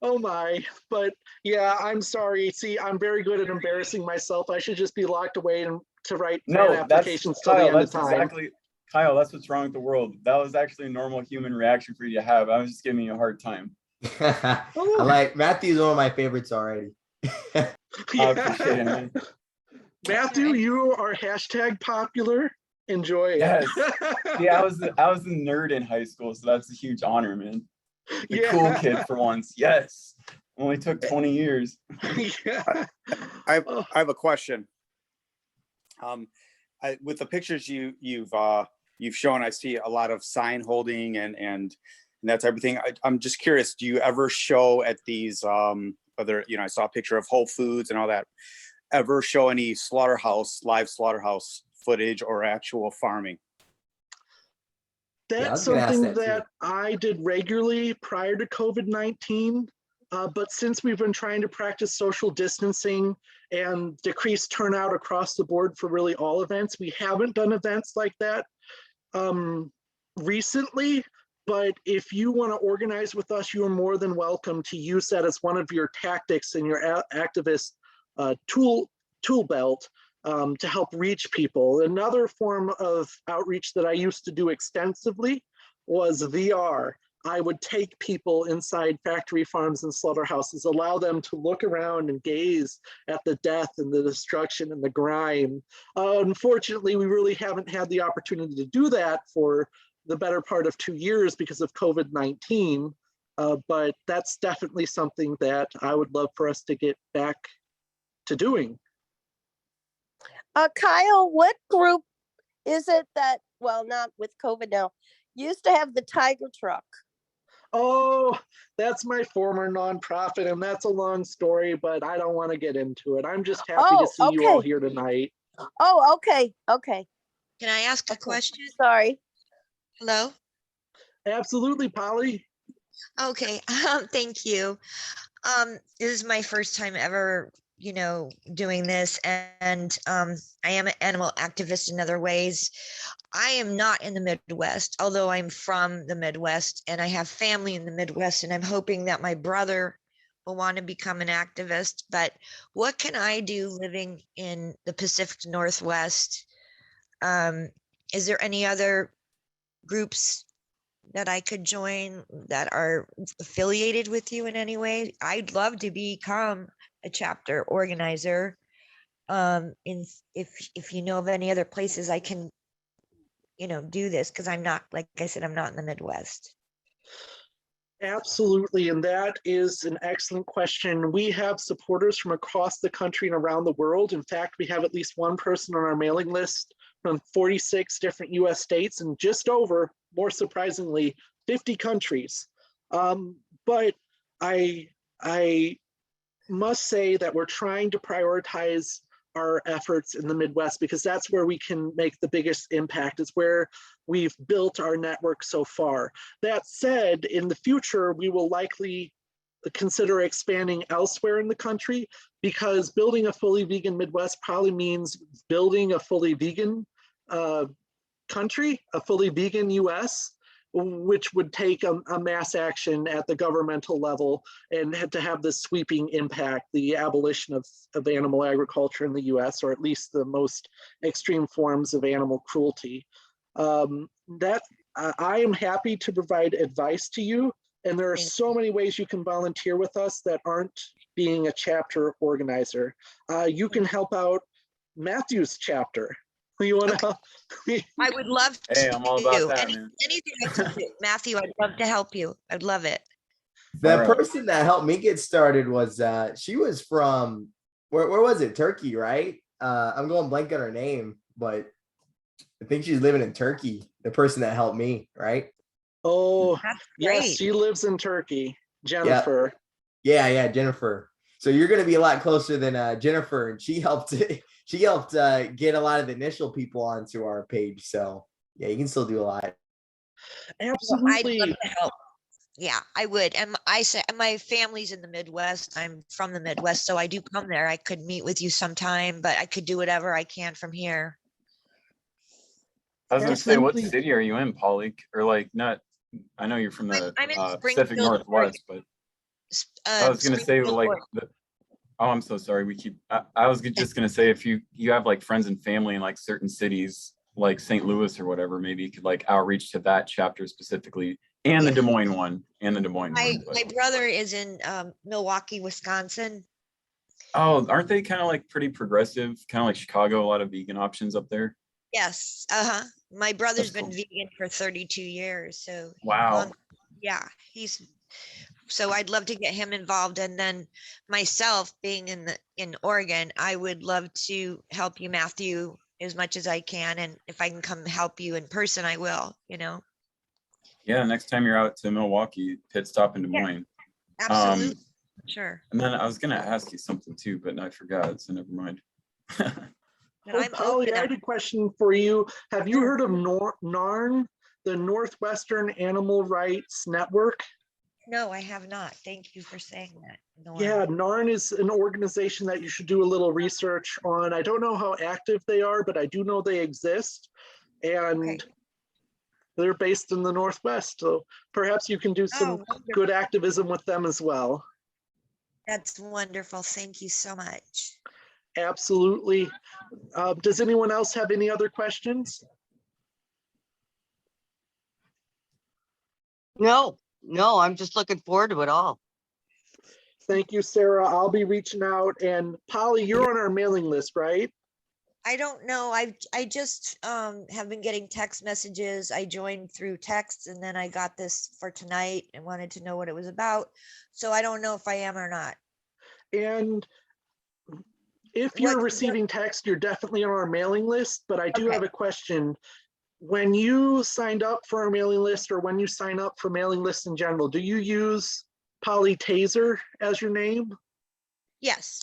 Oh my, but yeah, I'm sorry. See, I'm very good at embarrassing myself. I should just be locked away and to write grant No, that's applications till Kyle. the end of That's time. exactly Kyle. That's what's wrong with the world. That was actually a normal human reaction for you to have. I was just giving you a hard time. I like Matthew's one of my favorites already. I appreciate it, man. Matthew, you are hashtag popular. Enjoy it. Yes. Yeah, I was the nerd in high school, so that's a huge honor, man. The cool kid for once. Yes. Only took 20 years. Yeah. I have a question. With the pictures you've shown, I see a lot of sign holding and that's everything. I'm just curious, do you ever show at these other, I saw a picture of Whole Foods and all that, ever show any live slaughterhouse footage or actual farming? That's something that I did regularly prior to COVID-19. But since we've been trying to practice social distancing and decrease turnout across the board for really all events, we haven't done events like that recently. But if you want to organize with us, you are more than welcome to use that as one of your tactics in your activist tool belt to help reach people. Another form of outreach that I used to do extensively was VR. I would take people inside factory farms and slaughterhouses, allow them to look around and gaze at the death and the destruction and the grime. Unfortunately, we really haven't had the opportunity to do that for the better part of 2 years because of COVID-19. But that's definitely something that I would love for us to get back to doing. Kyle, what group is it that well, not with COVID now, used to have the tiger truck. Oh, that's my former nonprofit, and that's a long story, but I don't want to get into it. I'm just happy to Oh, see you all okay. here tonight. Oh, okay. Okay. Can I ask a Okay. question? Sorry. Hello? Absolutely, Polly. Okay, thank you. This is my first time ever, doing this, and I am an animal activist in other ways. I am not in the Midwest, although I'm from the Midwest and I have family in the Midwest, and I'm hoping that my brother will want to become an activist. But what can I do living in the Pacific Northwest? Is there any other groups that I could join that are affiliated with you in any way? I'd love to become a chapter organizer. If you know of any other places I can, do this, because I'm not, like I said, I'm not in the Midwest. Absolutely, and that is an excellent question. We have supporters from across the country and around the world. In fact, we have at least one person on our mailing list from 46 different US states and just over, more surprisingly, 50 countries. But I must say that we're trying to prioritize our efforts in the Midwest because that's where we can make the biggest impact. It's where we've built our network so far. That said, in the future, we will likely consider expanding elsewhere in the country because building a fully vegan Midwest probably means building a fully vegan country, a fully vegan US, which would take a mass action at the governmental level and had to have this sweeping impact, the abolition of animal agriculture in the US, or at least the most extreme forms of animal cruelty. I am happy to provide advice to you, and there are so many ways you can volunteer with us that aren't being a chapter organizer. You can help out Matthew's chapter. You want to help me? I would love to. Hey, I'm all about that, man. Anything I can do. Matthew, I'd love to help you. I'd love it. The All right. person that helped me get started was she was from where was it? Turkey, right? I'm going blank on her name, but I think she's living in Turkey. The person that helped me, right? Oh, That's yes, great. she lives in Turkey, Jennifer. Yeah, Jennifer. So you're going to be a lot closer than Jennifer, and she helped get a lot of the initial people onto our page. So yeah, you can still do a lot. I'd Absolutely. love to help. Yeah, I would. And I say my family's in the Midwest. I'm from the Midwest, so I do come there. I could meet with you sometime, but I could do whatever I can from here. I was gonna say, what Absolutely. city are you in, Polly? Or like, not, I know you're from the I'm in Pacific Springfield, Northwest, but I was gonna say Springfield, like, Oregon. oh, I'm so sorry. I was just gonna say, if you have like friends and family in like certain cities, like St. Louis or whatever, maybe you could like outreach to that chapter specifically, and the Yeah. Des Moines one, and the Des Moines one. My brother is in Milwaukee, Wisconsin. Oh, aren't they kind of like pretty progressive, kind of like Chicago? A lot of vegan options up there. Yes. My brother's That's been cool. vegan for 32 years. So Wow. yeah, so I'd love to get him involved. And then myself being in Oregon, I would love to help you, Matthew, as much as I can. And if I can come help you in person, I will, Yeah, next time you're out to Milwaukee, pit stop in Des Yeah. Moines. Absolutely. Sure. And then I was gonna ask you something too, but I forgot, so never mind. No, Oh, I'm Polly, open. I had a question for you. Have you heard of NARN, the Northwestern Animal Rights Network? No, I have not. Thank you for saying that. Yeah, NARN is an organization that you should do a little research on. I don't know how active they are, but I do know they exist. And Okay. they're based in the Northwest. So perhaps you can do some good activism with them as well. That's wonderful. Thank you so much. Absolutely. Does anyone else have any other questions? No, I'm just looking forward to it all. Thank you, Sarah. I'll be reaching out. And Polly, you're on our mailing list, right? I don't know. I just have been getting text messages. I joined through text, and then I got this for tonight and wanted to know what it was about. So I don't know if I am or not. And if you're receiving text, you're definitely on our mailing list, but I do have a question. when you signed up for our mailing list, or when you sign up for mailing lists in general, do you use Polly Taser as your name? Yes.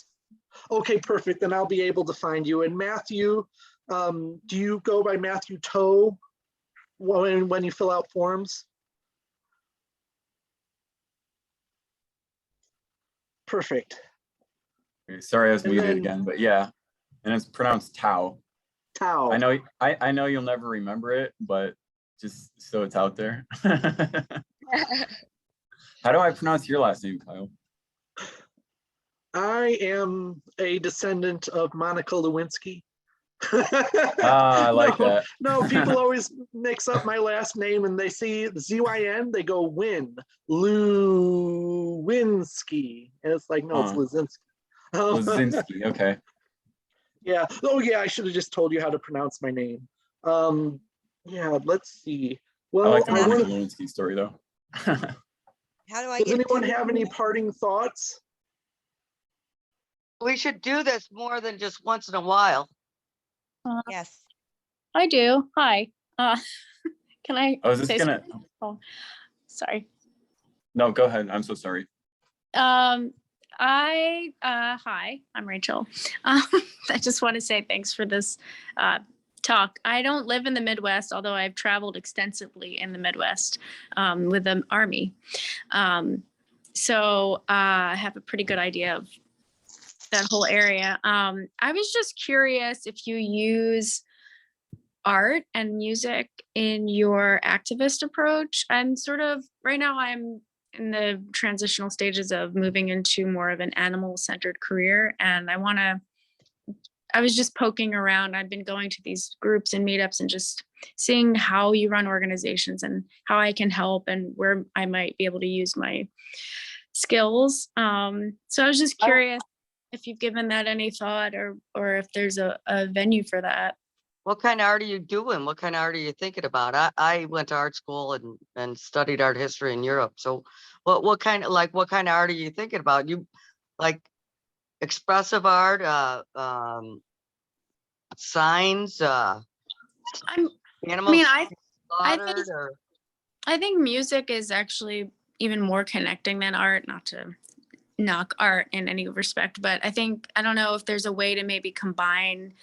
Okay, perfect. Then I'll be able to find you. And Matthew, do you go by Matthew Toe when you fill out forms? Perfect. Okay, sorry, I was And muted then- again, but yeah, and it's pronounced Tao. Tao. I know you'll never remember it, but just so it's out there. How do I pronounce your last name, Kyle? I am a descendant of Monica Lewinsky. Ah, I like No, that. No, people always mix up my last name and they see Z-Y-N, they go Win, Lewinsky. And it's like, no, it's Lizinski. Lazinski, okay. Yeah. Oh, yeah, I should have just told you how to pronounce my name. Yeah, let's see. Well, I like the I Monica wanna- Lewinsky story though. How do I does get anyone to- have any parting thoughts? We should do this more than just once in a while. Yes. I do. Hi. Can I I was just say gonna, something? Oh, sorry. no, go ahead. I'm so sorry. Hi, I'm Rachel. I just want to say thanks for this talk. I don't live in the Midwest, although I've traveled extensively in the Midwest with the Army. So I have a pretty good idea of that whole area. I was just curious if you use art and music in your activist approach. I'm sort of, right now I'm in the transitional stages of moving into more of an animal-centered career. And I was just poking around. I've been going to these groups and meetups and just seeing how you run organizations and how I can help and where I might be able to use my skills. So I was just curious if you've given that any thought or if there's a venue for that. What kind of art are you doing? What kind of art are you thinking about? I went to art school and studied art history in Europe. So what kind of art are you thinking about? You like expressive art, signs, animals? I think music is actually even more connecting than art, not to knock art in any respect, but I don't know if there's a way to maybe combine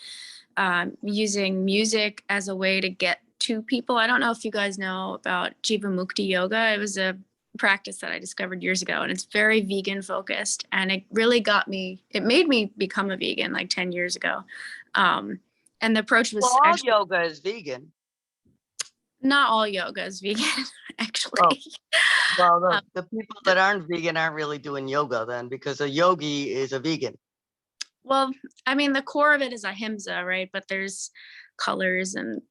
using music as a way to get to people. I don't know if you guys know about Jivamukti yoga. It was a practice that I discovered years ago, and it's very vegan focused, and it really it made me become a vegan like 10 years ago. And the approach was all yoga is vegan. Not all yoga is vegan, actually. Well, the people that aren't vegan aren't really doing yoga then, because a yogi is a vegan. Well, I mean, the core of it is ahimsa, right? But there's colors and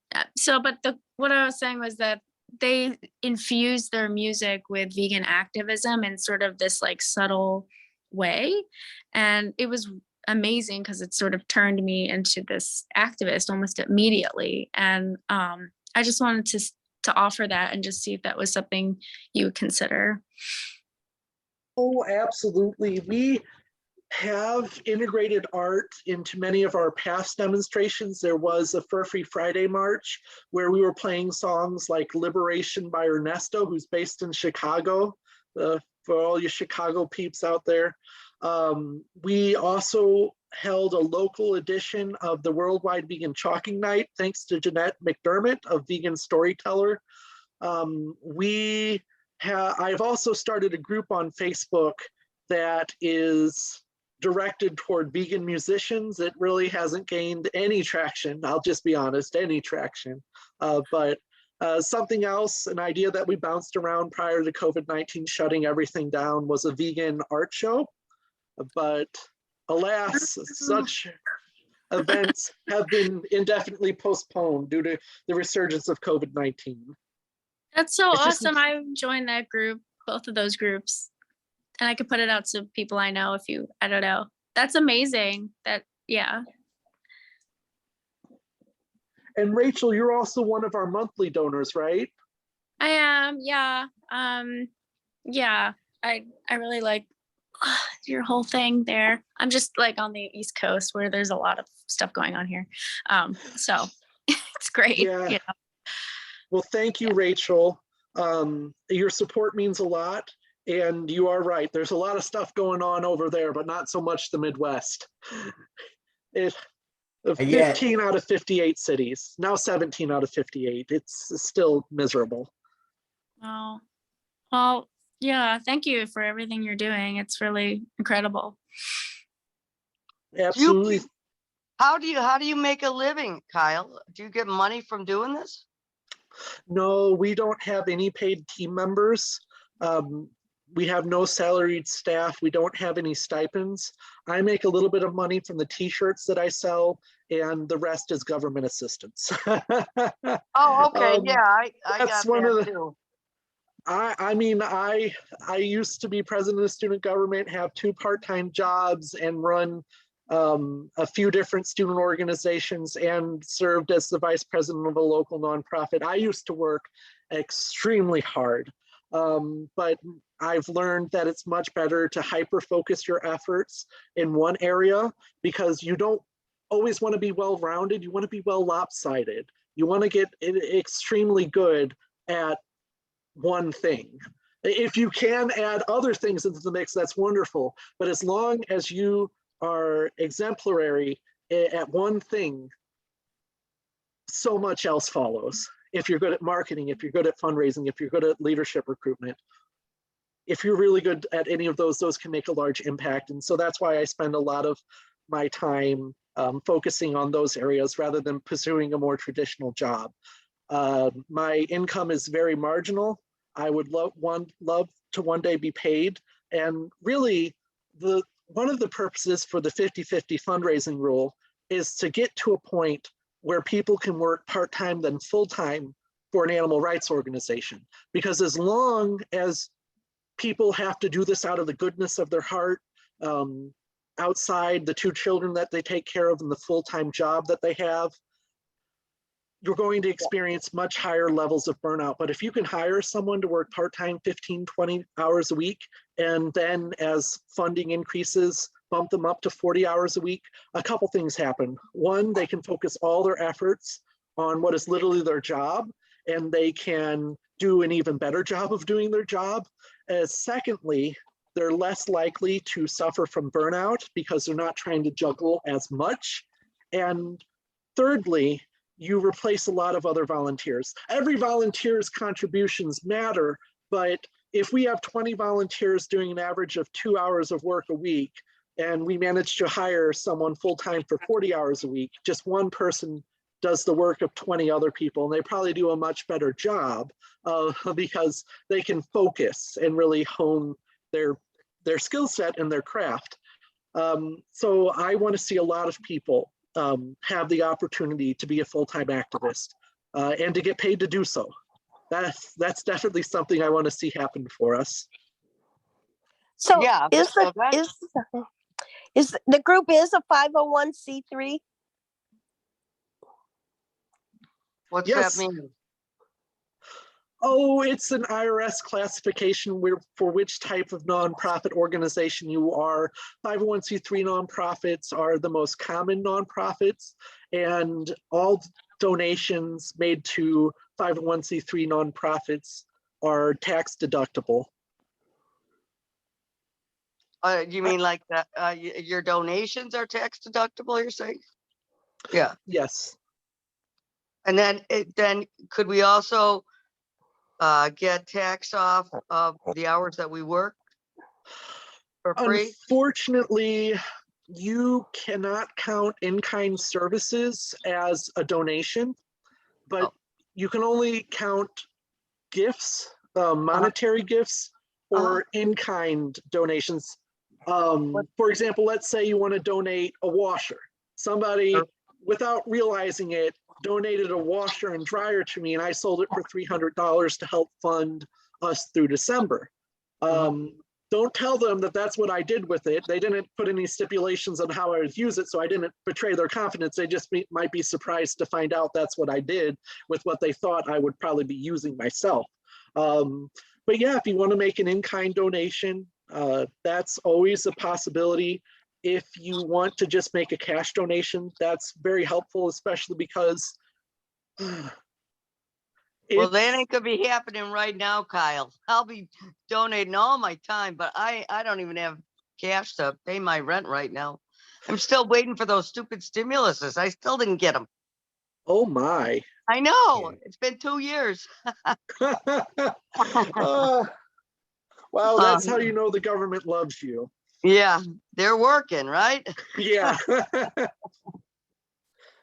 what I was saying was that they infuse their music with vegan activism in sort of this like subtle way. And it was amazing because it sort of turned me into this activist almost immediately. And I just wanted to offer that and just see if that was something you would consider. Oh, absolutely. We have integrated art into many of our past demonstrations. There was a Fur Free Friday March where we were playing songs like Liberation by Ernesto, who's based in Chicago, for all you Chicago peeps out there. We also held a local edition of the Worldwide Vegan Chalking Night, thanks to Jeanette McDermott of Vegan Storyteller. I've also started a group on Facebook that is directed toward vegan musicians. It really hasn't gained any traction, I'll just be honest, any traction. But something else, an idea that we bounced around prior to COVID-19 shutting everything down was a vegan art show. But alas, such events have been indefinitely postponed due to the resurgence of COVID-19. That's so awesome. I joined that group, both of those groups. And I could put it out to people I know I don't know. That's amazing. Yeah. And Rachel, you're also one of our monthly donors, right? I am, yeah. Yeah, I really like your whole thing there. I'm just like on the East Coast where there's a lot of stuff going on here. So it's great. Yeah. You know? Well, thank you, Rachel. Your support means a lot. And you are right. There's a lot of stuff going on over there, but not so much the Midwest. It, Again, 15 out of 58 cities, now 17 out of 58. It's still miserable. Oh, well, yeah, thank you for everything you're doing. It's really incredible. Absolutely. How do you make a living, Kyle? Do you get money from doing this? No, we don't have any paid team members. We have no salaried staff. We don't have any stipends. I make a little bit of money from the t-shirts that I sell, and the rest is government assistance. Oh, okay. Yeah, I that's got one that of the, too. I mean, I used to be president of student government, have 2 part-time jobs, and run a few different student organizations, and served as the vice president of a local nonprofit. I used to work extremely hard, but I've learned that it's much better to hyper-focus your efforts in one area, because you don't always want to be well-rounded. You want to be well lopsided. You want to get extremely good at one thing. If you can add other things into the mix, that's wonderful. But as long as you are exemplary at one thing, so much else follows. If you're good at marketing, if you're good at fundraising, if you're good at leadership recruitment, if you're really good at any of those can make a large impact. And so that's why I spend a lot of my time focusing on those areas rather than pursuing a more traditional job. My income is very marginal. I would love to one day be paid. And really, one of the purposes for the 50-50 fundraising rule is to get to a point where people can work part-time than full-time for an animal rights organization. Because as long as people have to do this out of the goodness of their heart, outside the 2 children that they take care of and the full-time job that they have, you're going to experience much higher levels of burnout. But if you can hire someone to work part-time 15, 20 hours a week, and then as funding increases, bump them up to 40 hours a week, a couple things happen. One, they can focus all their efforts on what is literally their job, and they can do an even better job of doing their job. Secondly, they're less likely to suffer from burnout because they're not trying to juggle as much. And thirdly, you replace a lot of other volunteers. Every volunteer's contributions matter, but if we have 20 volunteers doing an average of 2 hours of work a week, and we manage to hire someone full-time for 40 hours a week, just one person does the work of 20 other people, and they probably do a much better job because they can focus and really hone their skill set and their craft. So I want to see a lot of people have the opportunity to be a full-time activist and to get paid to do so. That's definitely something I want to see happen for us. So Yeah, is the group is a 501c3? what's Yes. that mean? Oh, it's an IRS classification for which type of nonprofit organization you are. 501c3 nonprofits are the most common nonprofits, and all donations made to 501c3 nonprofits are tax deductible. You mean like that? Your donations are tax deductible, you're saying? Yeah. Yes. And then could we also get tax off of the hours that we work for free? Unfortunately, you cannot count in-kind services as a donation, but you can only count gifts, monetary gifts, or in-kind donations. For example, let's say you want to donate a washer. Somebody, without realizing it, donated a washer and dryer to me, and I sold it for $300 to help fund us through December. Don't tell them that that's what I did with it. They didn't put any stipulations on how I would use it, so I didn't betray their confidence. They just might be surprised to find out that's what I did with what they thought I would probably be using myself. But yeah, if you want to make an in-kind donation, that's always a possibility. If you want to just make a cash donation, that's very helpful, especially because Well, It's- that ain't gonna be happening right now, Kyle. I'll be donating all my time, but I don't even have cash to pay my rent right now. I'm still waiting for those stupid stimuluses. I still didn't get them. oh my. I know, it's been 2 years. Wow, that's how you know the government loves you. Yeah, they're working, right? Yeah.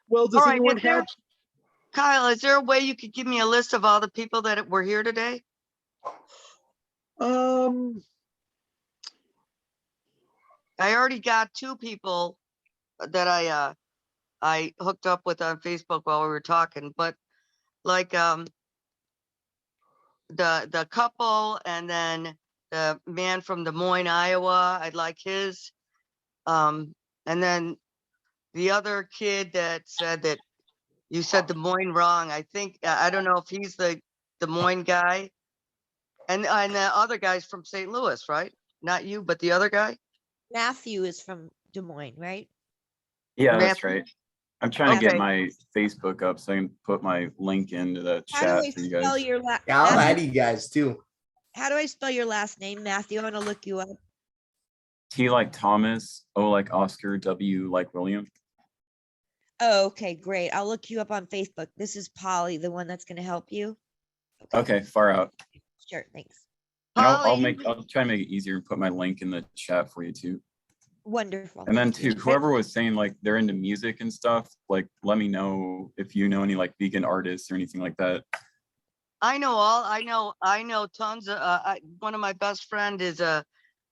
Well, does All right, anyone is there, have? Kyle, is there a way you could give me a list of all the people that were here today? Um, I already got 2 people that I hooked up with on Facebook while we were talking, but like the couple and then the man from Des Moines, Iowa, I'd like his. And then the other kid that said that you said Des Moines wrong. I think I don't know if he's the Des Moines guy. And the other guy's from St. Louis, right? Not you, but the other guy. Matthew is from Des Moines, right? Yeah, that's Matthew? right. I'm trying to get Okay. my Facebook up so I can put my link into the How do I chat for you spell guys. your last? Yeah, I'll add you guys too. How do I spell your last name, Matthew? I'm gonna look you up. T like Thomas, O like Oscar, W like William. Oh, okay, great. I'll look you up on Facebook. This is Polly, the one that's gonna help you. Okay, far out. Sure, thanks. And Polly, I'll try and make it easier and put my link in the chat for you too. Wonderful. And then thank you. too, whoever was saying like they're into music and stuff, like let me know if you know any like vegan artists or anything like that. I know tons of, one of my best friend is a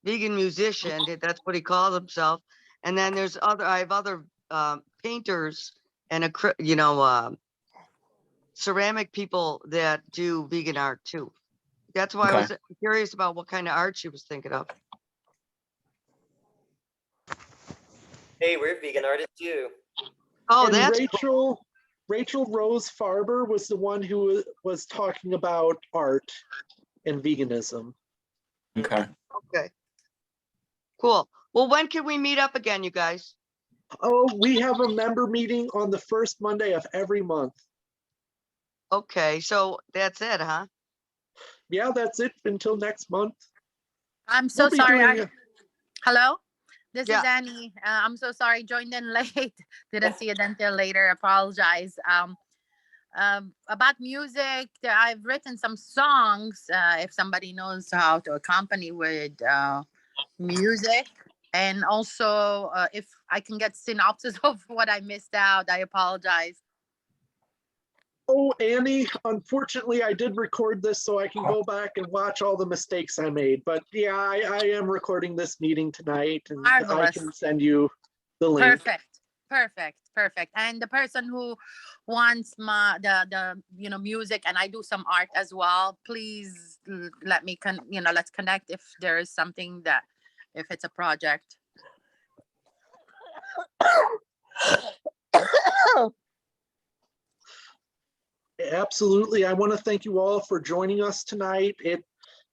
vegan musician. That's what he calls himself. And then I have other painters and ceramic people that do vegan art too. That's why I Okay. was curious about what kind of art she was thinking of. Hey, we're vegan artists too. Oh, and that's Rachel Rose Farber was the one who was talking about art and veganism. Okay. okay. Cool. Well, when can we meet up again, you guys? Oh, we have a member meeting on the first Monday of every month. Okay, so that's it, huh? Yeah, that's it until next month. I'm so We'll be sorry. doing Hello, this Yeah. is Annie. I'm so sorry. Joined in late. Didn't see it until later. Apologize. About music, I've written some songs. If somebody knows how to accompany with music, and also if I can get synopsis of what I missed out, I apologize. Oh, Annie, unfortunately, I did record this so I can go back and watch all the mistakes I made. But yeah, I am recording this meeting tonight, and Marvelous. I can send you the link. Perfect. And the person who wants the music, and I do some art as well, please let me let's connect if there is something if it's a project. Absolutely. I want to thank you all for joining us tonight. It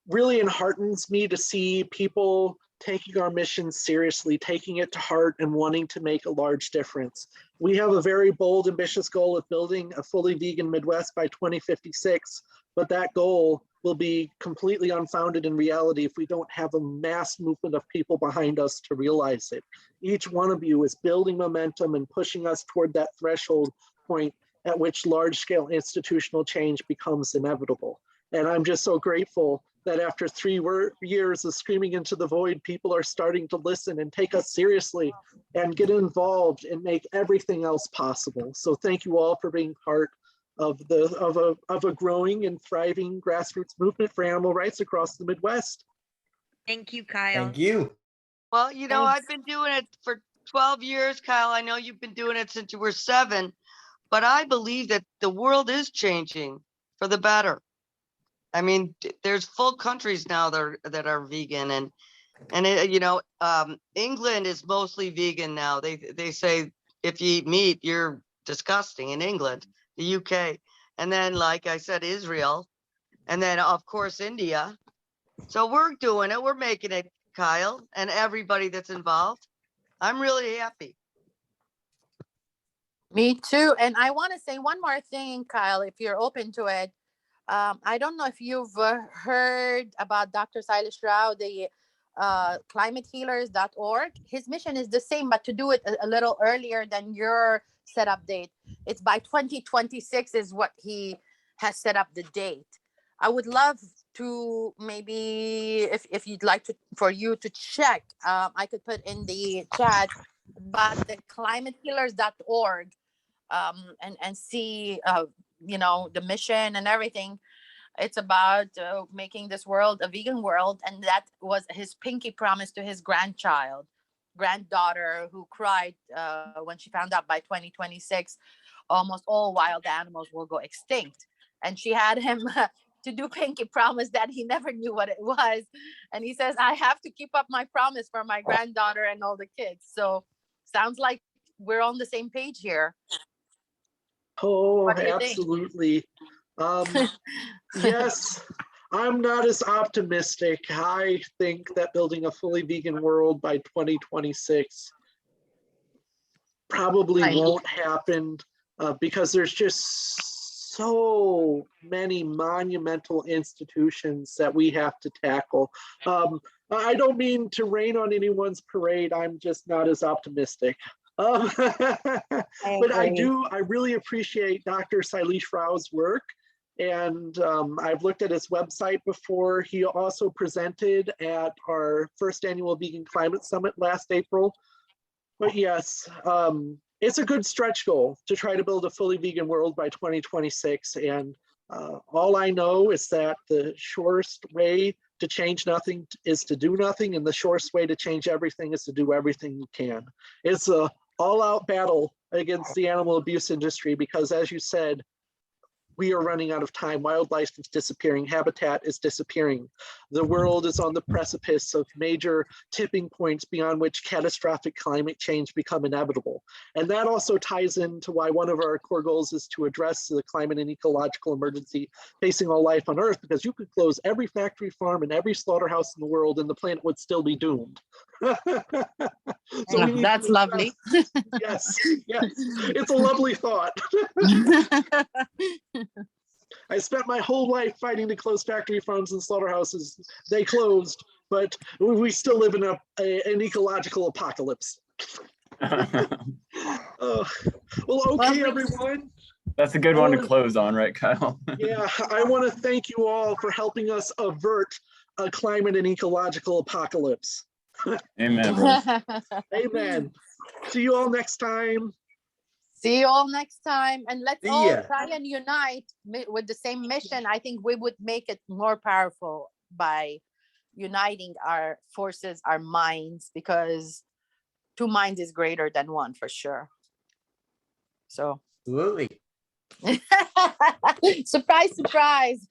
really enheartens me to see people taking our mission seriously, taking it to heart, and wanting to make a large difference. We have a very bold, ambitious goal of building a fully vegan Midwest by 2056, but that goal will be completely unfounded in reality if we don't have a mass movement of people behind us to realize it. Each one of you is building momentum and pushing us toward that threshold point at which large-scale institutional change becomes inevitable. And I'm just so grateful that after 3 years of screaming into the void, people are starting to listen and take us seriously and get involved and make everything else possible. So thank you all for being part of a growing and thriving grassroots movement for animal rights across the Midwest. Thank you, Kyle. Thank you. Well, I've been doing it for 12 years, Kyle. I know you've been doing it since you were 7, but I believe that the world is changing for the better. I mean, there's full countries now that are vegan, and England is mostly vegan now. They say if you eat meat, you're disgusting in England, the UK, and then like I said, Israel, and then of course India. So we're doing it. We're making it, Kyle, and everybody that's involved. I'm really happy. Me too. And I want to say one more thing, Kyle, if you're open to it. I don't know if you've heard about Dr. Silas Rao, the climatehealers.org. His mission is the same, but to do it a little earlier than your setup date. It's by 2026 is what he has set up the date. I would love to maybe, if you'd like to, for you to check, I could put in the chat, but the climatehealers.org, and see, the mission and everything. It's about making this world a vegan world, and that was his pinky promise to his granddaughter, who cried when she found out by 2026 almost all wild animals will go extinct. And she had him to do pinky promise that he never knew what it was, and he says, I have to keep up my promise for my granddaughter and all the kids. So sounds like we're on the same page here. Oh, What do you think? absolutely. Yes, I'm not as optimistic. I think that building a fully vegan world by 2026 probably Right. won't happen because there's just so many monumental institutions that we have to tackle. I don't mean to rain on anyone's parade. I'm just not as optimistic. But I really appreciate Dr. Silas Rao's work. And I've looked at his website before. He also presented at our first annual Vegan Climate Summit last April. But yes, it's a good stretch goal to try to build a fully vegan world by 2026. And all I know is that the surest way to change nothing is to do nothing, and the shortest way to change everything is to do everything you can. It's a all-out battle against the animal abuse industry because, as you said, we are running out of time. Wildlife is disappearing. Habitat is disappearing. The world is on the precipice of major tipping points beyond which catastrophic climate change become inevitable. And that also ties into why one of our core goals is to address the climate and ecological emergency facing all life on Earth, because you could close every factory farm and every slaughterhouse in the world and the planet would still be doomed. So that's lovely. Yes, yes, it's a lovely thought. I spent my whole life fighting to close factory farms and slaughterhouses. They closed, but we still live in an ecological apocalypse. Well, okay, everyone. That's a good one to close on, right, Kyle? Yeah, I want to thank you all for helping us avert a climate and ecological apocalypse. Amen, brother. Amen. See you all next time. See you all next time, and let's See all ya. try and unite with the same mission. I think we would make it more powerful by uniting our forces, our minds, because two minds is greater than one for sure. So Absolutely. surprise, surprise.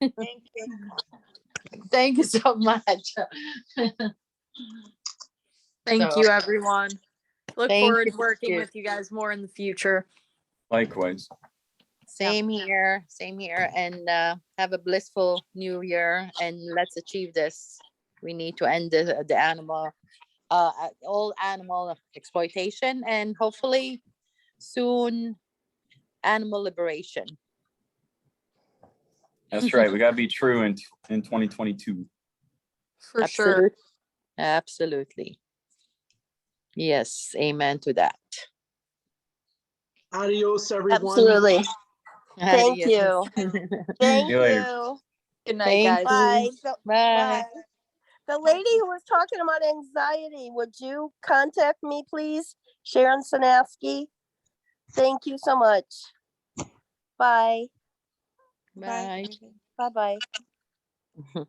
Thank you. Thank you so much. Thank So- you, everyone. Look Thank forward you, to working thank you. with you guys more in the future. Likewise. Same here, and have a blissful new year, and let's achieve this. We need to end the animal, all animal exploitation, and hopefully soon animal liberation. That's right. We got to be true in 2022. For sure. Absolutely. Yes, amen to that. Adios, everyone. Absolutely. Thank you. Thank See you later. you. Good night, Thank guys. Bye. Bye. The lady who was talking about anxiety, would you contact me, please? Sharon Sanaski. Thank you so much. Bye. Bye. Bye-bye.